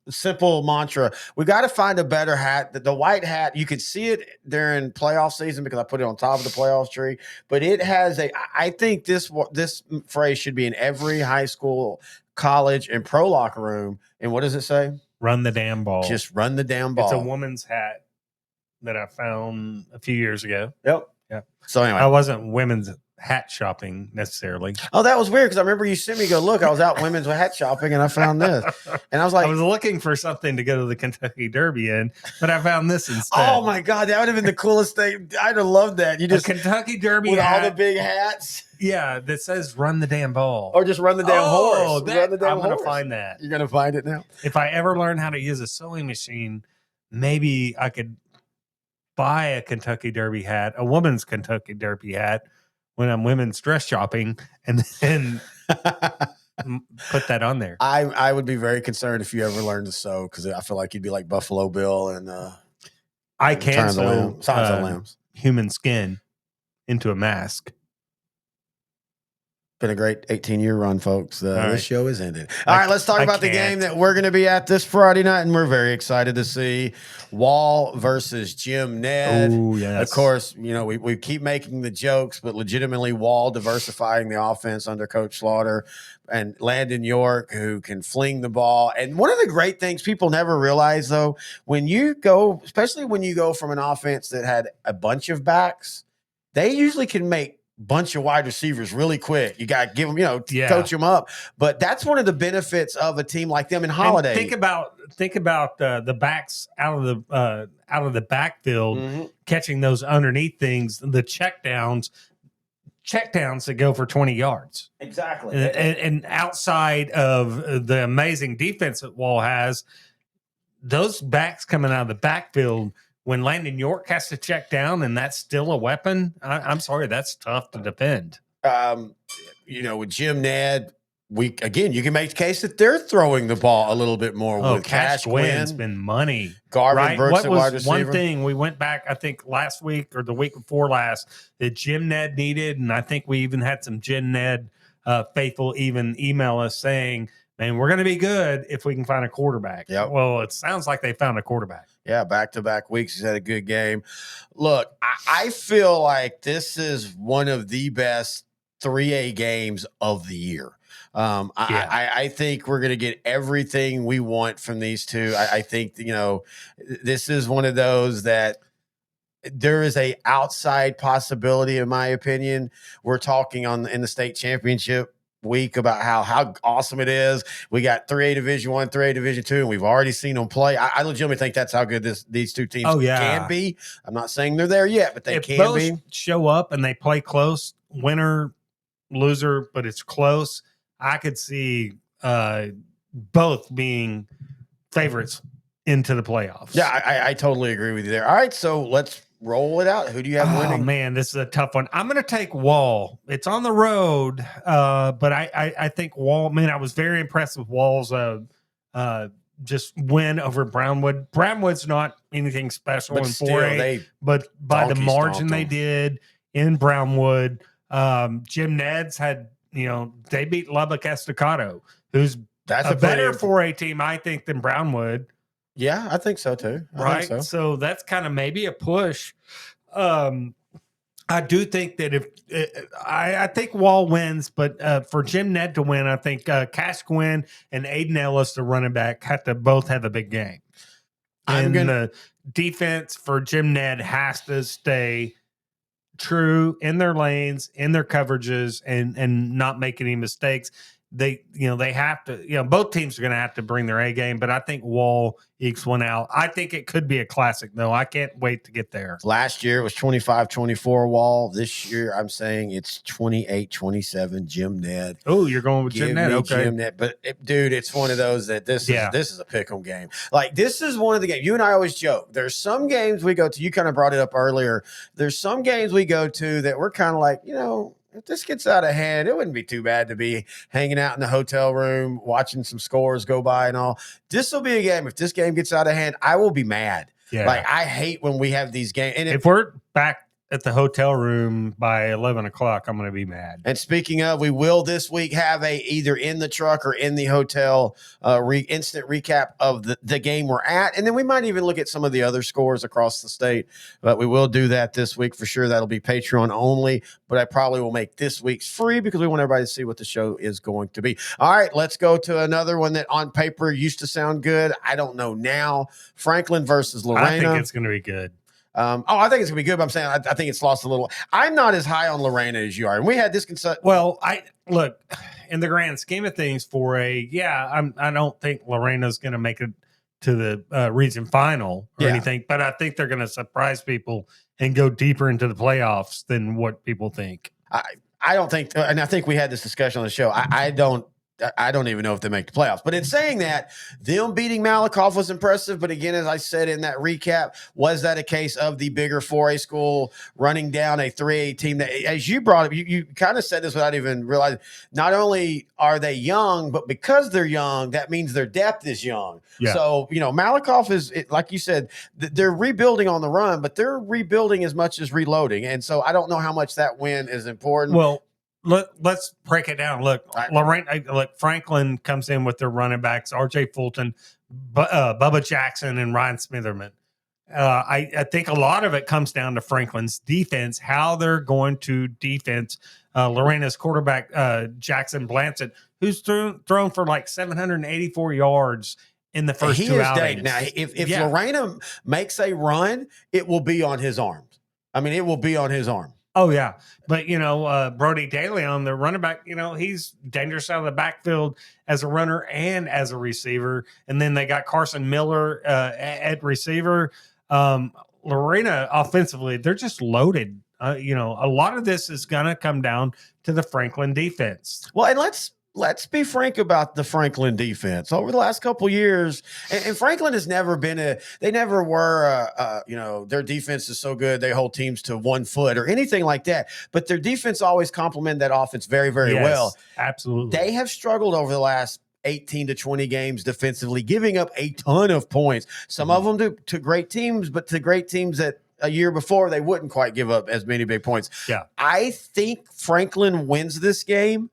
simple mantra. We got to find a better hat. The white hat, you could see it during playoff season because I put it on top of the playoff tree. But it has I think this phrase should be in every high school, college, and pro locker room. And what does it say? Run the damn ball. Just run the damn ball. It's a woman's hat that I found a few years ago. Yep. Yeah. So anyway, I wasn't women's hat shopping necessarily. Oh, that was weird because I remember you sent me go look. I was out women's hat shopping and I found this, and I was like, I was looking for something to go to the Kentucky Derby in, but I found this instead. Oh my god, that would have been the coolest thing. I'd have loved that. You just Kentucky Derby with hat, all the big hats. Yeah, that says "Run the damn ball" or just run the damn horse. Run the damn I'm gonna horse. find that. You're gonna find it now. If I ever learn how to use a sewing machine, maybe I could buy a Kentucky Derby hat, a woman's Kentucky Derby hat, when I'm women's dress shopping, and then put that on there. I would be very concerned if you ever learned to sew because I feel like you'd be like Buffalo Bill and I can sew lambs. Human skin into a mask. Been a great 18-year run, folks. right. This show is ended. All right, let's talk about the game that we're going to be at this Friday night, and we're very excited to see Wall versus Jim Ned. Oh, yes. Of course, you know, we keep making the jokes, but legitimately Wall diversifying the offense under Coach Slaughter and Landon York, who can fling the ball. And one of the great things people never realize, though, when you go, especially when you go from an offense that had a bunch of backs, they usually can make bunch of wide receivers really quick. You got to give them, coach them up. But that's one of the benefits of a team like them in Holiday. And think about the backs out of the backfield, catching those underneath things, the checkdowns that go for 20 yards. Exactly. And outside of the amazing defense that Wall has, those backs coming out of the backfield, when Landon York has to check down and that's still a weapon, I'm sorry, that's tough to defend. With Jim Ned, you can make the case that they're throwing the ball a little bit more. Oh, with Cash Quinn's been money. Garvin Brooks at wide receiver. One thing we went back, I think last week or the week before last, that Jim Ned needed, and I think we even had some Jim Ned faithful even email us saying, man, we're going to be good if we can find a quarterback. Yep. Well, it sounds like they found a quarterback. Yeah, back-to-back weeks. He's had a good game. Look, I feel like this is one of the best 3A games of the year. I think we're going to get everything we want from these two. I think, this is one of those that there is a outside possibility, in my opinion. We're talking in the state championship week about how awesome it is. We got 3A Division I, 3A Division II, and we've already seen them play. I legitimately think that's how good these two teams can be. I'm not saying they're there yet, but they can be. Show up and they play close, winner, loser, but it's close. I could see both being favorites into the playoffs. Yeah, I totally agree with you there. All right, so let's roll it out. Who do you have winning? Oh, man, this is a tough one. I'm going to take Wall. It's on the road, but I think Wall, man, I was very impressed with Wall's just win over Brownwood. Brownwood's not anything special in 4A, but by the margin they did in Brownwood, Jim Ned's had, they beat Lubbock Estacado, who's a better 4A team, I think, than Brownwood. Yeah, I think so too. Right. So that's kind of maybe a push. I do think that I think Wall wins, but for Jim Ned to win, I think Cash Quinn and Aiden Ellis, the running back, have to both have a big game. The defense for Jim Ned has to stay true in their lanes, in their coverages, and not make any mistakes. They have to, both teams are going to have to bring their A game, but I think Wall ekes one out. I think it could be a classic, though. I can't wait to get there. Last year it was 25-24 Wall. This year I'm saying it's 28-27 Jim Ned. Oh, you're going with Jim Ned. Okay. Jim Ned. But dude, it's one of those that this is a pick'em game. Like, this is one of the games. You and I always joke. There's some games we go to, you kind of brought it up earlier. There's some games we go to that we're kind of like, if this gets out of hand, it wouldn't be too bad to be hanging out in the hotel room, watching some scores go by and all. This will be a game. If this game gets out of hand, I will be mad. Yeah. Like, I hate when we have these games. And if we're back at the hotel room by 11 o'clock, I'm going to be mad. And speaking of, we will this week have a either in the truck or in the hotel instant recap of the game we're at. And then we might even look at some of the other scores across the state. But we will do that this week for sure. That'll be Patreon only. But I probably will make this week's free because we want everybody to see what the show is going to be. All right, let's go to another one that on paper used to sound good. I don't know now. Franklin versus Lorena. I think it's going to be good. I think it's gonna be good, but I'm saying I think it's lost a little. I'm not as high on Lorena as you are, and we had this concern. Well, I look in the grand scheme of things for I don't think Lorena's going to make it to the region final or anything, but I think they're going to surprise people and go deeper into the playoffs than what people think. I don't think, and I think we had this discussion on the show. I don't even know if they make the playoffs. But in saying that, them beating Malakoff was impressive. But again, as I said in that recap, was that a case of the bigger 4A school running down a 3A team that, as you brought up, you kind of said this without even realizing, not only are they young, but because they're young, that means their depth is young. Yeah. So, Malakoff is, like you said, they're rebuilding on the run, but they're rebuilding as much as reloading. And so I don't know how much that win is important. Well, let's break it down. Look, Franklin comes in with their running backs, RJ Fulton, Bubba Jackson, and Ryan Smitherman. I think a lot of it comes down to Franklin's defense, how they're going to defense Lorena's quarterback, Jackson Blanchett, who's thrown for like 784 yards in the first two outings. Now, if Lorena makes a run, it will be on his arms. I mean, it will be on his arm. Oh, yeah. But, Brody DeLeon, the running back, he's dangerous out of the backfield as a runner and as a receiver. And then they got Carson Miller at receiver. Lorena, offensively, they're just loaded. A lot of this is going to come down to the Franklin defense. Well, and let's be frank about the Franklin defense. Over the last couple of years, and Franklin has never been they never were, their defense is so good, they hold teams to 1 foot or anything like that. But their defense always complemented that offense very, very well. Absolutely. They have struggled over the last 18 to 20 games defensively, giving up a ton of points. Some of them to great teams, but to great teams that a year before they wouldn't quite give up as many big points. Yeah. I think Franklin wins this game.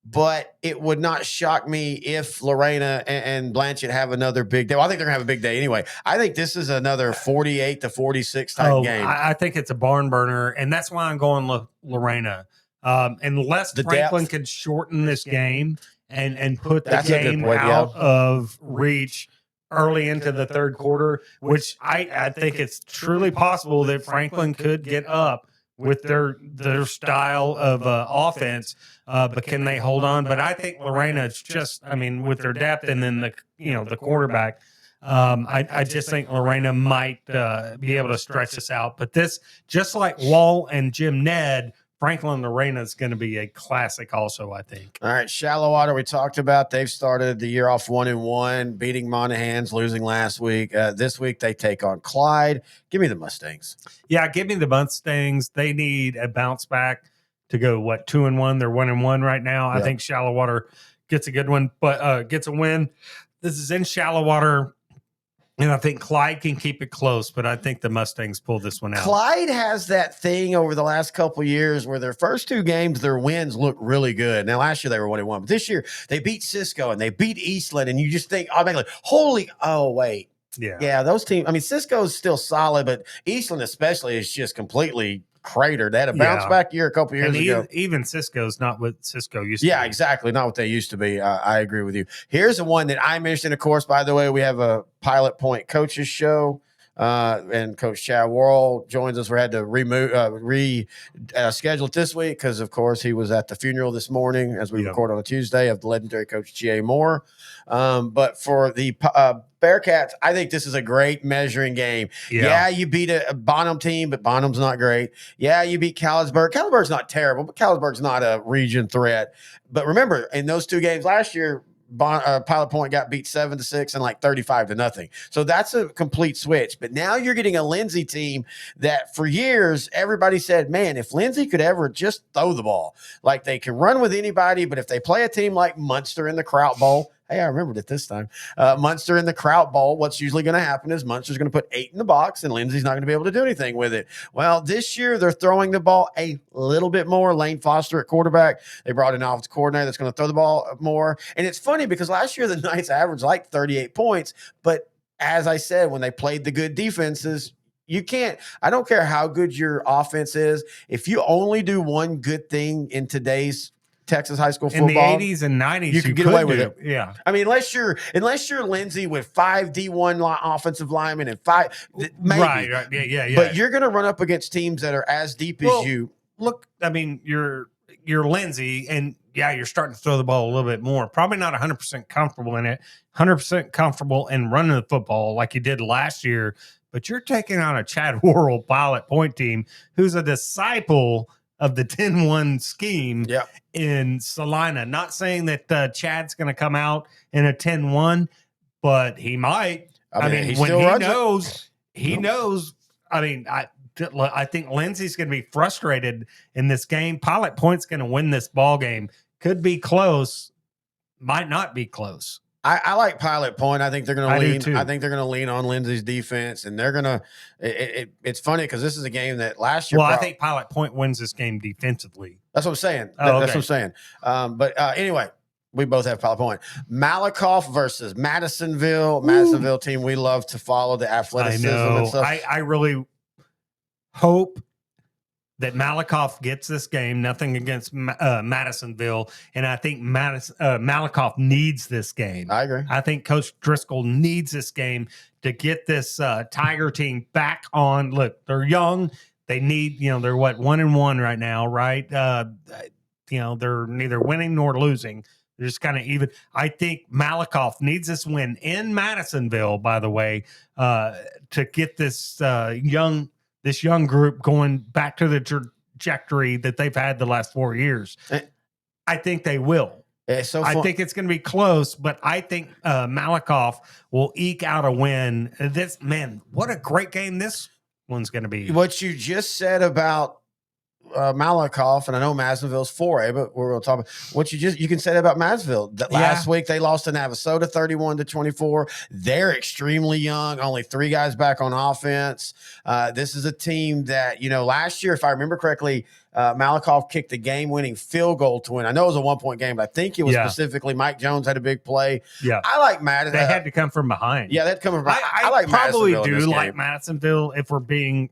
But it would not shock me if Lorena and Blanchett have another big day. Well, I think they're going to have a big day anyway. I think this is another 48 to 46 type game. I think it's a barn burner, and that's why I'm going Lorena. Unless Franklin can shorten this game and put the game out of reach early into the third quarter, which I think it's truly possible that Franklin could get up with their style of offense, but can they hold on? But I think Lorena's just, with their depth and then the quarterback, I just think Lorena might be able to stretch this out. But this, just like Wall and Jim Ned, Franklin Lorena is going to be a classic also, I think. All right, Shallow Water we talked about. They've started the year off 1-1, beating Monahans, losing last week. This week they take on Clyde. Give me the Mustangs. Yeah, give me the Mustangs. They need a bounce back to go, 2-1? They're 1-1 right now. Yep. I think Shallow Water gets a good one, but gets a win. This is in Shallow Water. And I think Clyde can keep it close, but I think the Mustangs pull this one out. Clyde has that thing over the last couple of years where their first 2 games, their wins look really good. Now, last year they were 1-1, but this year they beat Cisco and they beat Eastland, and you just think, wait. Yeah, those teams. Cisco's still solid, but Eastland especially is just completely cratered. They had a bounce back year a couple years ago. Even Cisco's not what Cisco used to be. Yeah, exactly. Not what they used to be. I agree with you. Here's the one that I mentioned, of course, by the way, we have a Pilot Point coaches show. And Coach Chad Worrell joins us. We had to reschedule it this week because, of course, he was at the funeral this morning as we record on a Tuesday of the legendary Coach G.A. Moore. But for the Bearcats, I think this is a great measuring game. Yeah, you beat a Bonham team, but Bonham's not great. Yeah, you beat Callisburg. Callisburg's not terrible, but Callisburg's not a region threat. But remember, in those 2 games last year, Pilot Point got beat 7-6 and 35-0. So that's a complete switch. But now you're getting a Lindsay team that for years everybody said, man, if Lindsay could ever just throw the ball, like they can run with anybody, but if they play a team like Munster in the Kraut Bowl, Hey, I remembered it this time. Munster in the Kraut Bowl. What's usually going to happen is Munster's going to put 8 in the box, and Lindsey's not going to be able to do anything with it. Well, this year they're throwing the ball a little bit more. Lane Foster at quarterback. They brought in an offensive coordinator that's going to throw the ball more. And it's funny because last year the Knights averaged like 38 points, but as I said, when they played the good defenses, you can't, I don't care how good your offense is. If you only do one good thing in today's Texas high school football, in the 80s and 90s, you can get away with it. Yeah. I mean, unless you're Lindsey with 5 D1 offensive linemen and 5, maybe. Right. Yeah. But you're going to run up against teams that are as deep as you. Look, I mean, you're Lindsey, and yeah, you're starting to throw the ball a little bit more. Probably not 100% comfortable in it, 100% comfortable in running the football like you did last year. But you're taking on a Chad Worrell Pilot Point team who's a disciple of the 10-1 scheme in Salina. Not saying that Chad's going to come out in a 10-1, but he might. I mean when he knows. I mean, I think Lindsey's going to be frustrated in this game. Pilot Point's going to win this ball game. Could be close, might not be close. I like Pilot Point. I think they're going to lean. I think they're going to lean on Lindsey's defense, and they're going to. It's funny because this is a game that last year. Well, I think Pilot Point wins this game defensively. That's what I'm saying. Oh, That's what I'm saying. But anyway, we both have Pilot Point. Malakoff versus Madisonville. Madisonville team we love to follow the athleticism and stuff. I really hope that Malakoff gets this game. Nothing against Madisonville, and I think Malakoff needs this game. I agree. I think Coach Driscoll needs this game to get this Tiger team back on. Look, they're young. They need, they're 1-1 right now, right? They're neither winning nor losing. They're just kind of even. I think Malakoff needs this win in Madisonville, by the way, to get this young group going back to the trajectory that they've had the last 4 years. I think they will. I think it's going to be close, but I think Malakoff will eke out a win. What a great game this one's going to be. What you just said about Malakoff, and I know Madisonville's 4A, but we're going to talk about what you can say about Madisonville. That last week they lost to Navasota 31-24. They're extremely young, only 3 guys back on offense. This is a team that, last year, if I remember correctly, Malakoff kicked the game-winning field goal to win. I know it was a 1-point game, but I think it was specifically Mike Jones had a big play. Yeah, I like Madison. They had to come from behind. Yeah, they'd come from behind. I like probably Madisonville do like Madisonville if we're being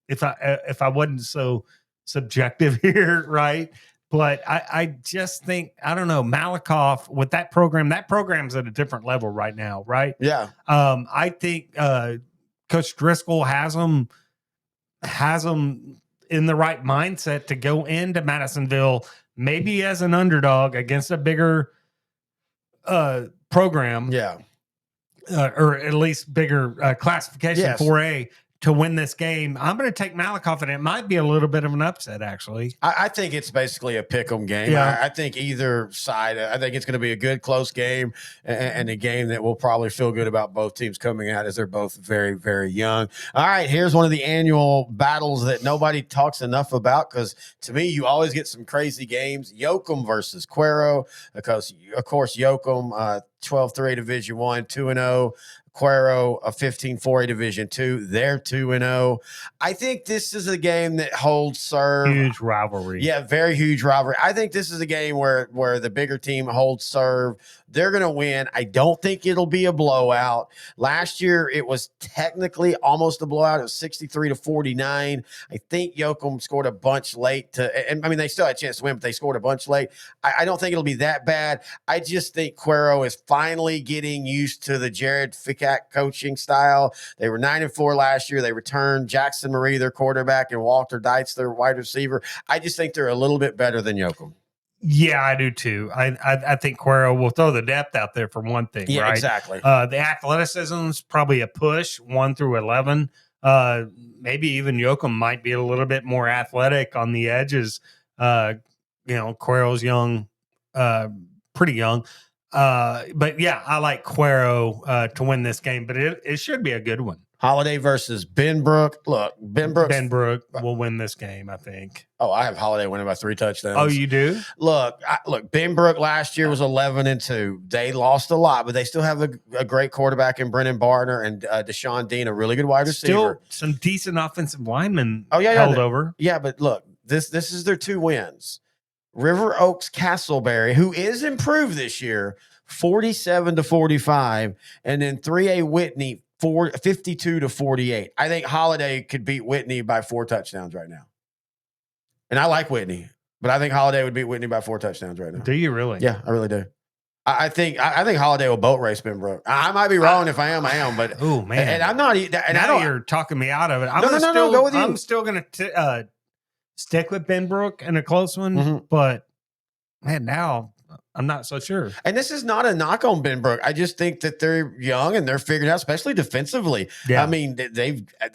if I wasn't so subjective here, right? But I just think, I don't know, Malakoff with that program's at a different level right now, right? Yeah. I think Coach Driscoll has them in the right mindset to go into Madisonville, maybe as an underdog against a bigger program. Yeah. Or at least bigger classification 4A to win this game. I'm going to take Malakoff, and it might be a little bit of an upset, actually. I think it's basically a pick'em game. Yeah. I think either side, I think it's going to be a good, close game and a game that will probably feel good about both teams coming out as they're both very, very young. All right, here's one of the annual battles that nobody talks enough about because, to me, you always get some crazy games. Yoakum versus Cuero because, of course, Yoakum, 12-3 Division I, 2-0. Cuero, a 15-4A Division II. They're 2-0. I think this is a game that holds serve. Huge rivalry. Yeah, very huge rivalry. I think this is a game where the bigger team holds serve. They're going to win. I don't think it'll be a blowout. Last year, it was technically almost a blowout. It was 63-49. I think Yoakum scored a bunch late. I mean, they still had a chance to win, but they scored a bunch late. I don't think it'll be that bad. I just think Cuero is finally getting used to the Jared Ficat coaching style. They were 9-4 last year. They returned Jackson Marie, their quarterback, and Walter Deitz, their wide receiver. I just think they're a little bit better than Yoakum. Yeah, I do too. I think Cuero will throw the depth out there for one thing. Yeah, right? Exactly. The athleticism is probably a push 1-11. Maybe even Yoakum might be a little bit more athletic on the edges. Cuero's young, pretty young. But yeah, I like Cuero to win this game, but it should be a good one. Holiday versus Benbrook. Look, Benbrook will win this game, I think. Oh, I have Holiday winning by 3 touchdowns. Oh, you do? Look, Benbrook last year was 11-2. They lost a lot, but they still have a great quarterback in Brennan Barner and Deshaun Dean, a really good wide receiver. Still some decent offensive linemen held over. Yeah, but look, this is their 2 wins. River Oaks Castleberry, who is improved this year, 47-45, and then 3A Whitney 52-48. I think Holiday could beat Whitney by 4 touchdowns right now. And I like Whitney, but I think Holiday would beat Whitney by 4 touchdowns right now. Do you really? Yeah, I really do. I think Holiday will boat race Benbrook. I might be wrong. If I am, but oh man, and I'm not. And now you're talking me out of it. No, go with you. I'm still going to stick with Benbrook in a close one, but man, now I'm not so sure. And this is not a knock on Benbrook. I just think that they're young and they're figuring out, especially defensively. Yeah. I mean,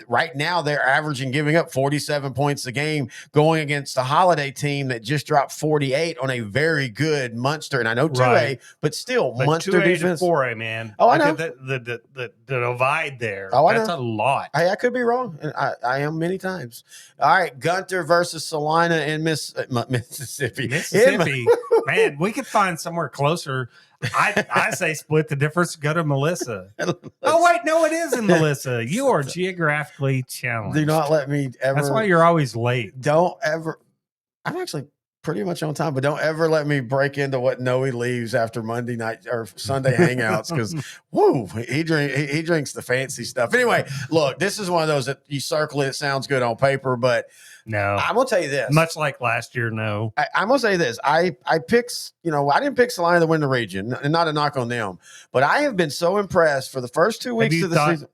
right now they're averaging giving up 47 points a game going against a Holiday team that just dropped 48 on a very good Munster. And I know 2A, but still Munster 2A defense. to 4A, man. Oh, I know. The divide there. Oh, I That's know. a lot. I could be wrong. And I am many times. All right. Gunter versus Salina in Mississippi. Mississippi. Man, we could find somewhere closer. I say split the difference, go to Melissa. Oh, wait, no, it is in Melissa. You are geographically challenged. Do not let me ever. That's why you're always late. Don't ever. I'm actually pretty much on time, but don't ever let me break into what Noe leaves after Monday night or Sunday hangouts because he drinks the fancy stuff. Anyway, look, this is one of those that you circle it sounds good on paper, but no, I'm gonna tell you this. Much like last year, no. I'm gonna say this. I picked, I didn't pick Salina to win the region, and not a knock on them, but I have been so impressed for the first 2 weeks of the season.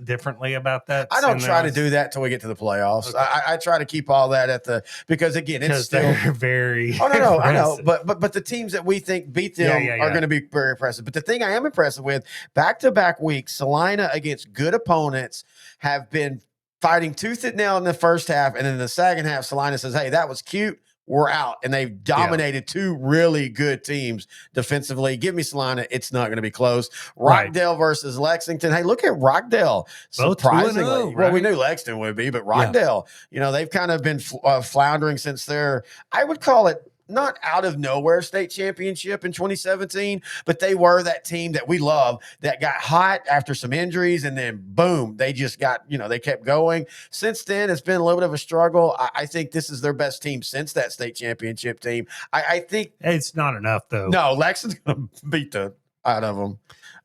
Differently about that? I don't try to do that till we get to the playoffs. Okay. I try to keep all that because again, it's still very. Oh no, I know, but the teams that we think beat them are going to be very impressive. But the thing I am impressed with, back-to-back weeks, Salina against good opponents have been fighting tooth and nail in the first half, and then in the second half, Salina says, "Hey, that was cute. We're out." And they've dominated 2 really good teams defensively. Give me Salina. It's not going to be close. Rockdale versus Lexington. Hey, look at Rockdale. Both surprisingly. 2-0, Well, we knew Lexington would be, but Rockdale, they've kind of been floundering since I would call it, not out of nowhere state championship in 2017, but they were that team that we love that got hot after some injuries, and then boom, they just got, they kept going. Since then, it's been a little bit of a struggle. I think this is their best team since that state championship team. I think it's not enough though. No, Lexington's going to beat the out of them.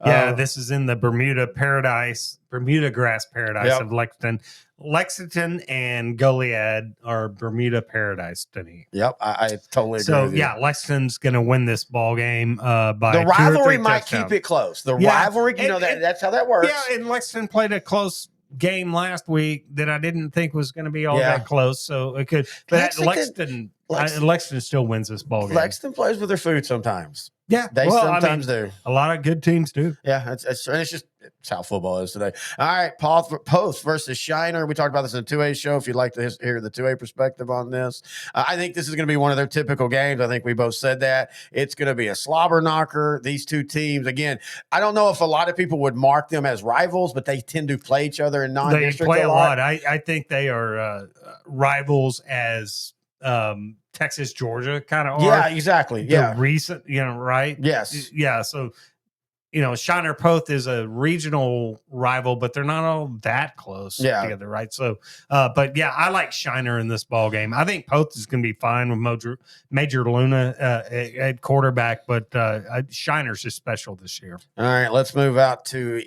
Yeah, this is in the Bermuda grass paradise of Lexington. Lexington and Goliad are Bermuda paradise to me. Yep, I totally agree with you. Lexington's going to win this ball game by the rivalry might keep it close. The rivalry, that's how that works. Yeah, and Lexington played a close game last week that I didn't think was going to be all that close, so it could. But Lexington still wins this ball game. Lexington plays with their food sometimes. Yeah, they sometimes do. A lot of good teams do. Yeah, it's just how football is today. All right, Post versus Shiner. We talked about this in the 2A show. If you'd like to hear the 2A perspective on this, I think this is going to be one of their typical games. I think we both said that. It's going to be a slobber knocker. These 2 teams, again, I don't know if a lot of people would mark them as rivals, but they tend to play each other in non-district. They play a lot. I think they are rivals as Texas, Georgia kind of are. Yeah, exactly. The recent, right? Yes. Yeah. So, Shiner Poth is a regional rival, but they're not all that close together, right? So, I like Shiner in this ball game. I think Poth is going to be fine with Major Luna at quarterback, but Shiner's just special this year. All right, let's move out to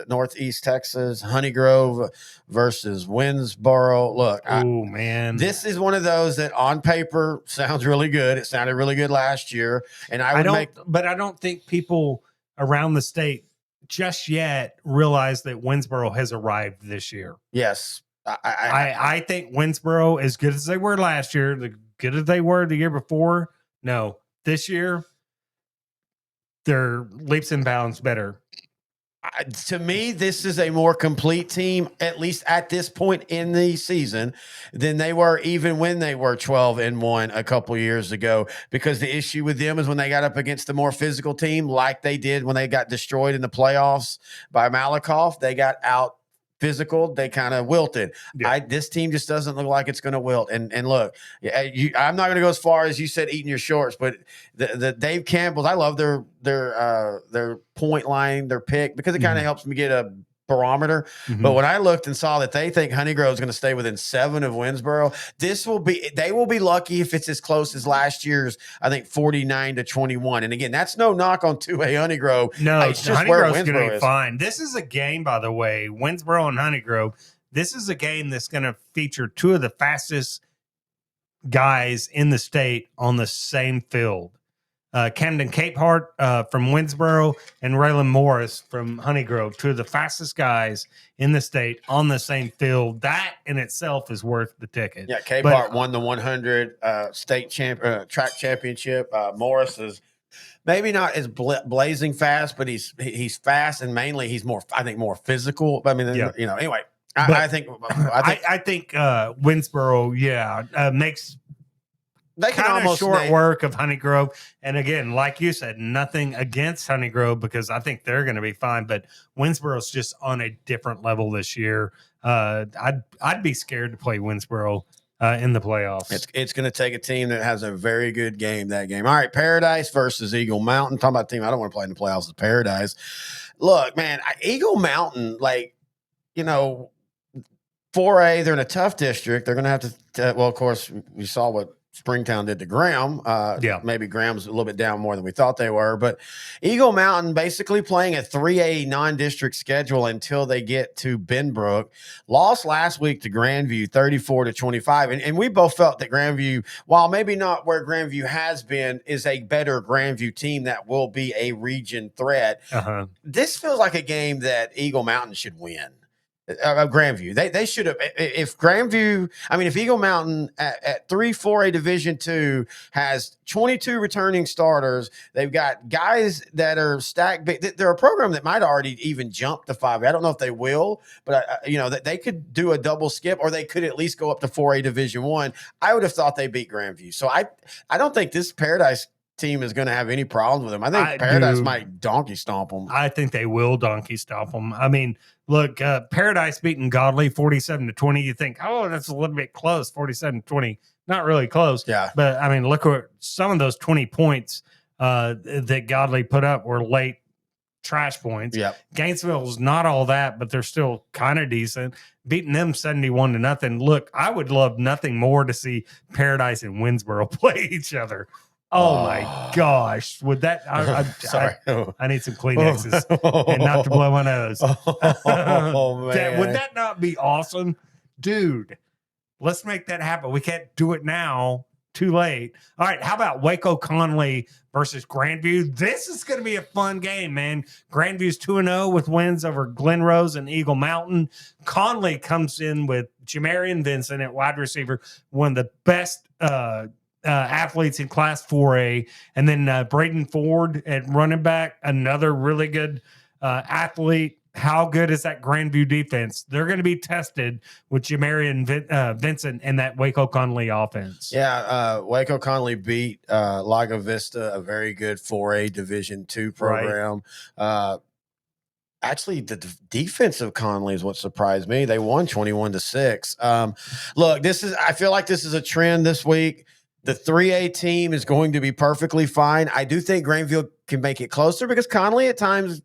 Northeast Texas. Honeygrove versus Winnsboro. Look, man, this is one of those that on paper sounds really good. It sounded really good last year, and I don't think people around the state just yet realize that Winnsboro has arrived this year. Yes. I think Winnsboro, as good as they were last year, the good as they were the year before, no, this year, they're leaps and bounds better. To me, this is a more complete team, at least at this point in the season, than they were even when they were 12-1 a couple years ago. Because the issue with them is when they got up against the more physical team, like they did when they got destroyed in the playoffs by Malakoff, they got out physical, they kind of wilted. Yeah. This team just doesn't look like it's going to wilt. And look, I'm not going to go as far as you said eating your shorts, but the Dave Campbell's, I love their point line, their pick, because it kind of helps me get a barometer. But when I looked and saw that they think Honeygrove is going to stay within 7 of Winsboro, they will be lucky if it's as close as last year's, I think 49-21. And again, that's no knock on 2A Honeygrove. No, it's just where Honeygrove's going to Winsboro be is. fine. This is a game, by the way, Winsboro and Honeygrove. This is a game that's going to feature 2 of the fastest guys in the state on the same field. Camden Capehart from Winsboro and Raylan Morris from Honeygrove, 2 of the fastest guys in the state on the same field. That in itself is worth the ticket. Yeah, Capehart won the 100 state track championship. Morris is maybe not as blazing fast, but he's fast, and mainly he's more physical. I mean, anyway, I think Winsboro, makes they can kind of almost short work of Honeygrove. And again, like you said, nothing against Honeygrove, because I think they're going to be fine. But Winsboro's just on a different level this year. I'd be scared to play Winsboro in the playoffs. It's going to take a team that has a very good game that game. All right, Paradise versus Eagle Mountain. Talking about a team I don't want to play in the playoffs is Paradise. Look, man, Eagle Mountain, 4A, they're in a tough district. They're going to have to, well, of course, we saw what Springtown did to Graham. Maybe Graham's a little bit down more than we thought they were, but Eagle Mountain basically playing a 3A non-district schedule until they get to Benbrook. Lost last week to Grandview 34-25. And we both felt that Grandview, while maybe not where Grandview has been, is a better Grandview team that will be a region threat. This feels like a game that Eagle Mountain should win. Grandview. They should have, if Eagle Mountain at 4A Division II has 22 returning starters, they've got guys that are stacked. They're a program that might already even jump to 5A. I don't know if they will, but that they could do a double skip, or they could at least go up to 4A Division I. I would have thought they beat Grandview. So I don't think this Paradise team is going to have any problems with them. I think Paradise might donkey stomp them. I think they will donkey stomp them. I mean, look, Paradise beating Godly 47-20. You think, oh, that's a little bit close, 47-20. Not really close. Yeah. But I mean, look at some of those 20 points that Godly put up were late trash points. Yeah. Gainesville's not all that, but they're still kind of decent. Beating them 71-0. Look, I would love nothing more to see Paradise and Winsboro play each other. Oh my gosh. Would that Sorry. I need some Kleenexes and not to blow my nose. Man. Would that not be awesome? Dude, let's make that happen. We can't do it now. Too late. All right. How about Waco Conley versus Grandview? This is going to be a fun game, man. Grandview's 2-0 with wins over Glen Rose and Eagle Mountain. Conley comes in with Jamarian Vincent at wide receiver, one of the best athletes in Class 4A, and then Braden Ford at running back, another really good athlete. How good is that Grandview defense? They're going to be tested with Jamarian Vincent and that Waco Conley offense. Yeah, Waco Conley beat Lago Vista, a very good 4A Division II program. Right. Actually, the defense of Conley is what surprised me. They won 21-6. Look, I feel like this is a trend this week. The 3A team is going to be perfectly fine. I do think Grandview can make it closer because Conley at times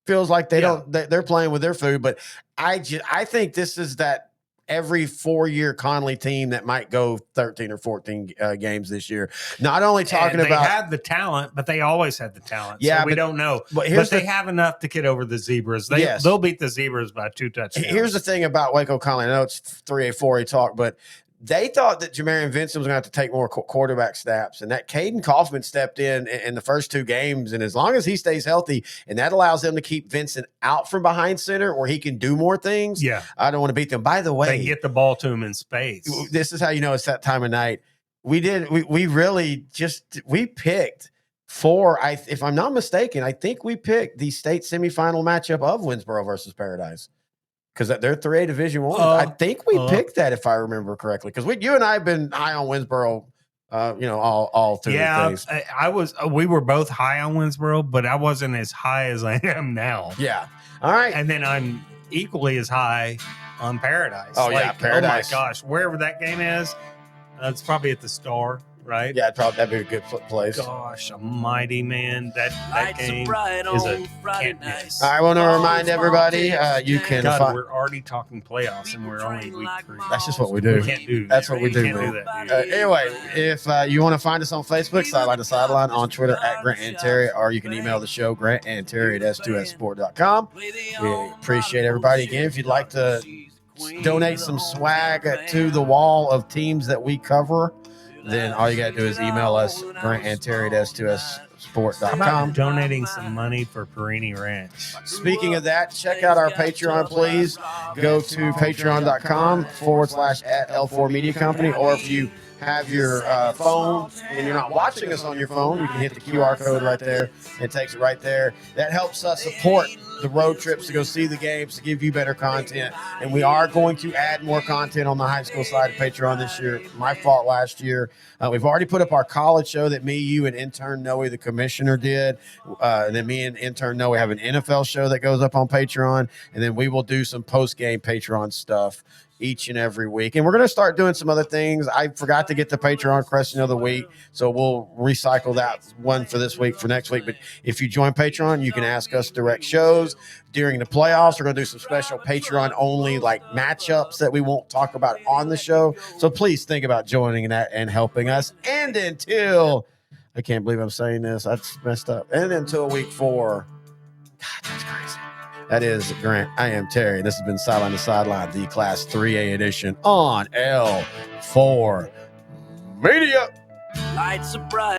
feels like they're playing with their food. But I think this is that every 4-year Conley team that might go 13 or 14 games this year. Not only talking about they have the talent, but they always had the talent. Yeah, so we don't know. But they have enough to get over the Zebras. They'll beat the Zebras by 2 touchdowns. Here's the thing about Waco Conley. I know it's 3A, 4A talk, but they thought that Jamarian Vincent was going to have to take more quarterback snaps, and that Caden Kaufman stepped in the first 2 games. And as long as he stays healthy, and that allows them to keep Vincent out from behind center where he can do more things. Yeah, I don't want to beat them. By the way, they can get the ball to him in space. This is how you know it's that time of night. We picked 4. If I'm not mistaken, I think we picked the state semifinal matchup of Winsboro versus Paradise. Because they're 3A Division I. I think we picked that, if I remember correctly. Because you and I have been high on Winsboro, all through the things. I was. We were both high on Winsboro, but I wasn't as high as I am now. Yeah. All right. And then I'm equally as high on Paradise. Oh, yeah, Paradise. Oh, my gosh. Wherever that game is, it's probably at the Star, right? Yeah, that'd be a good place. Gosh almighty, man. That game is a can't miss. I want to remind everybody, you can God, we're already talking playoffs, and we're only week 3. That's just what we do. We can't do that. That's what we do, Can't man. do that, dude. Anyway, if you want to find us on Facebook, Sideline to Sideline, on Twitter at Grant and Terry, or you can email the show, grantandterry@s2ssport.com. We appreciate everybody. Again, if you'd like to donate some swag to the wall of teams that we cover, then all you got to do is email us, grantandterry@s2ssport.com. Donating some money for Perini Ranch. Speaking of that, check out our Patreon, please. Go to patreon.com/@L4 Media Company, or if you have your phone and you're not watching us on your phone, you can hit the QR code right there. It takes it right there. That helps us support the road trips to go see the games, to give you better content. And we are going to add more content on the high school side of Patreon this year. My fault last year. We've already put up our college show that me, you, and intern Noe, the commissioner, did. And then me and intern Noe have an NFL show that goes up on Patreon. And then we will do some post-game Patreon stuff each and every week. And we're going to start doing some other things. I forgot to get the Patreon question of the week, so we'll recycle that one for this week, for next week. But if you join Patreon, you can ask us direct shows during the playoffs. We're going to do some special Patreon only like matchups that we won't talk about on the show. So please think about joining that and helping us. And until, I can't believe I'm saying this, that's messed up. And until week 4, God, that's crazy. That is Grant. I am Terry. This has been Sideline to Sideline, the Class 3A edition on L4 Media. Lights are bright.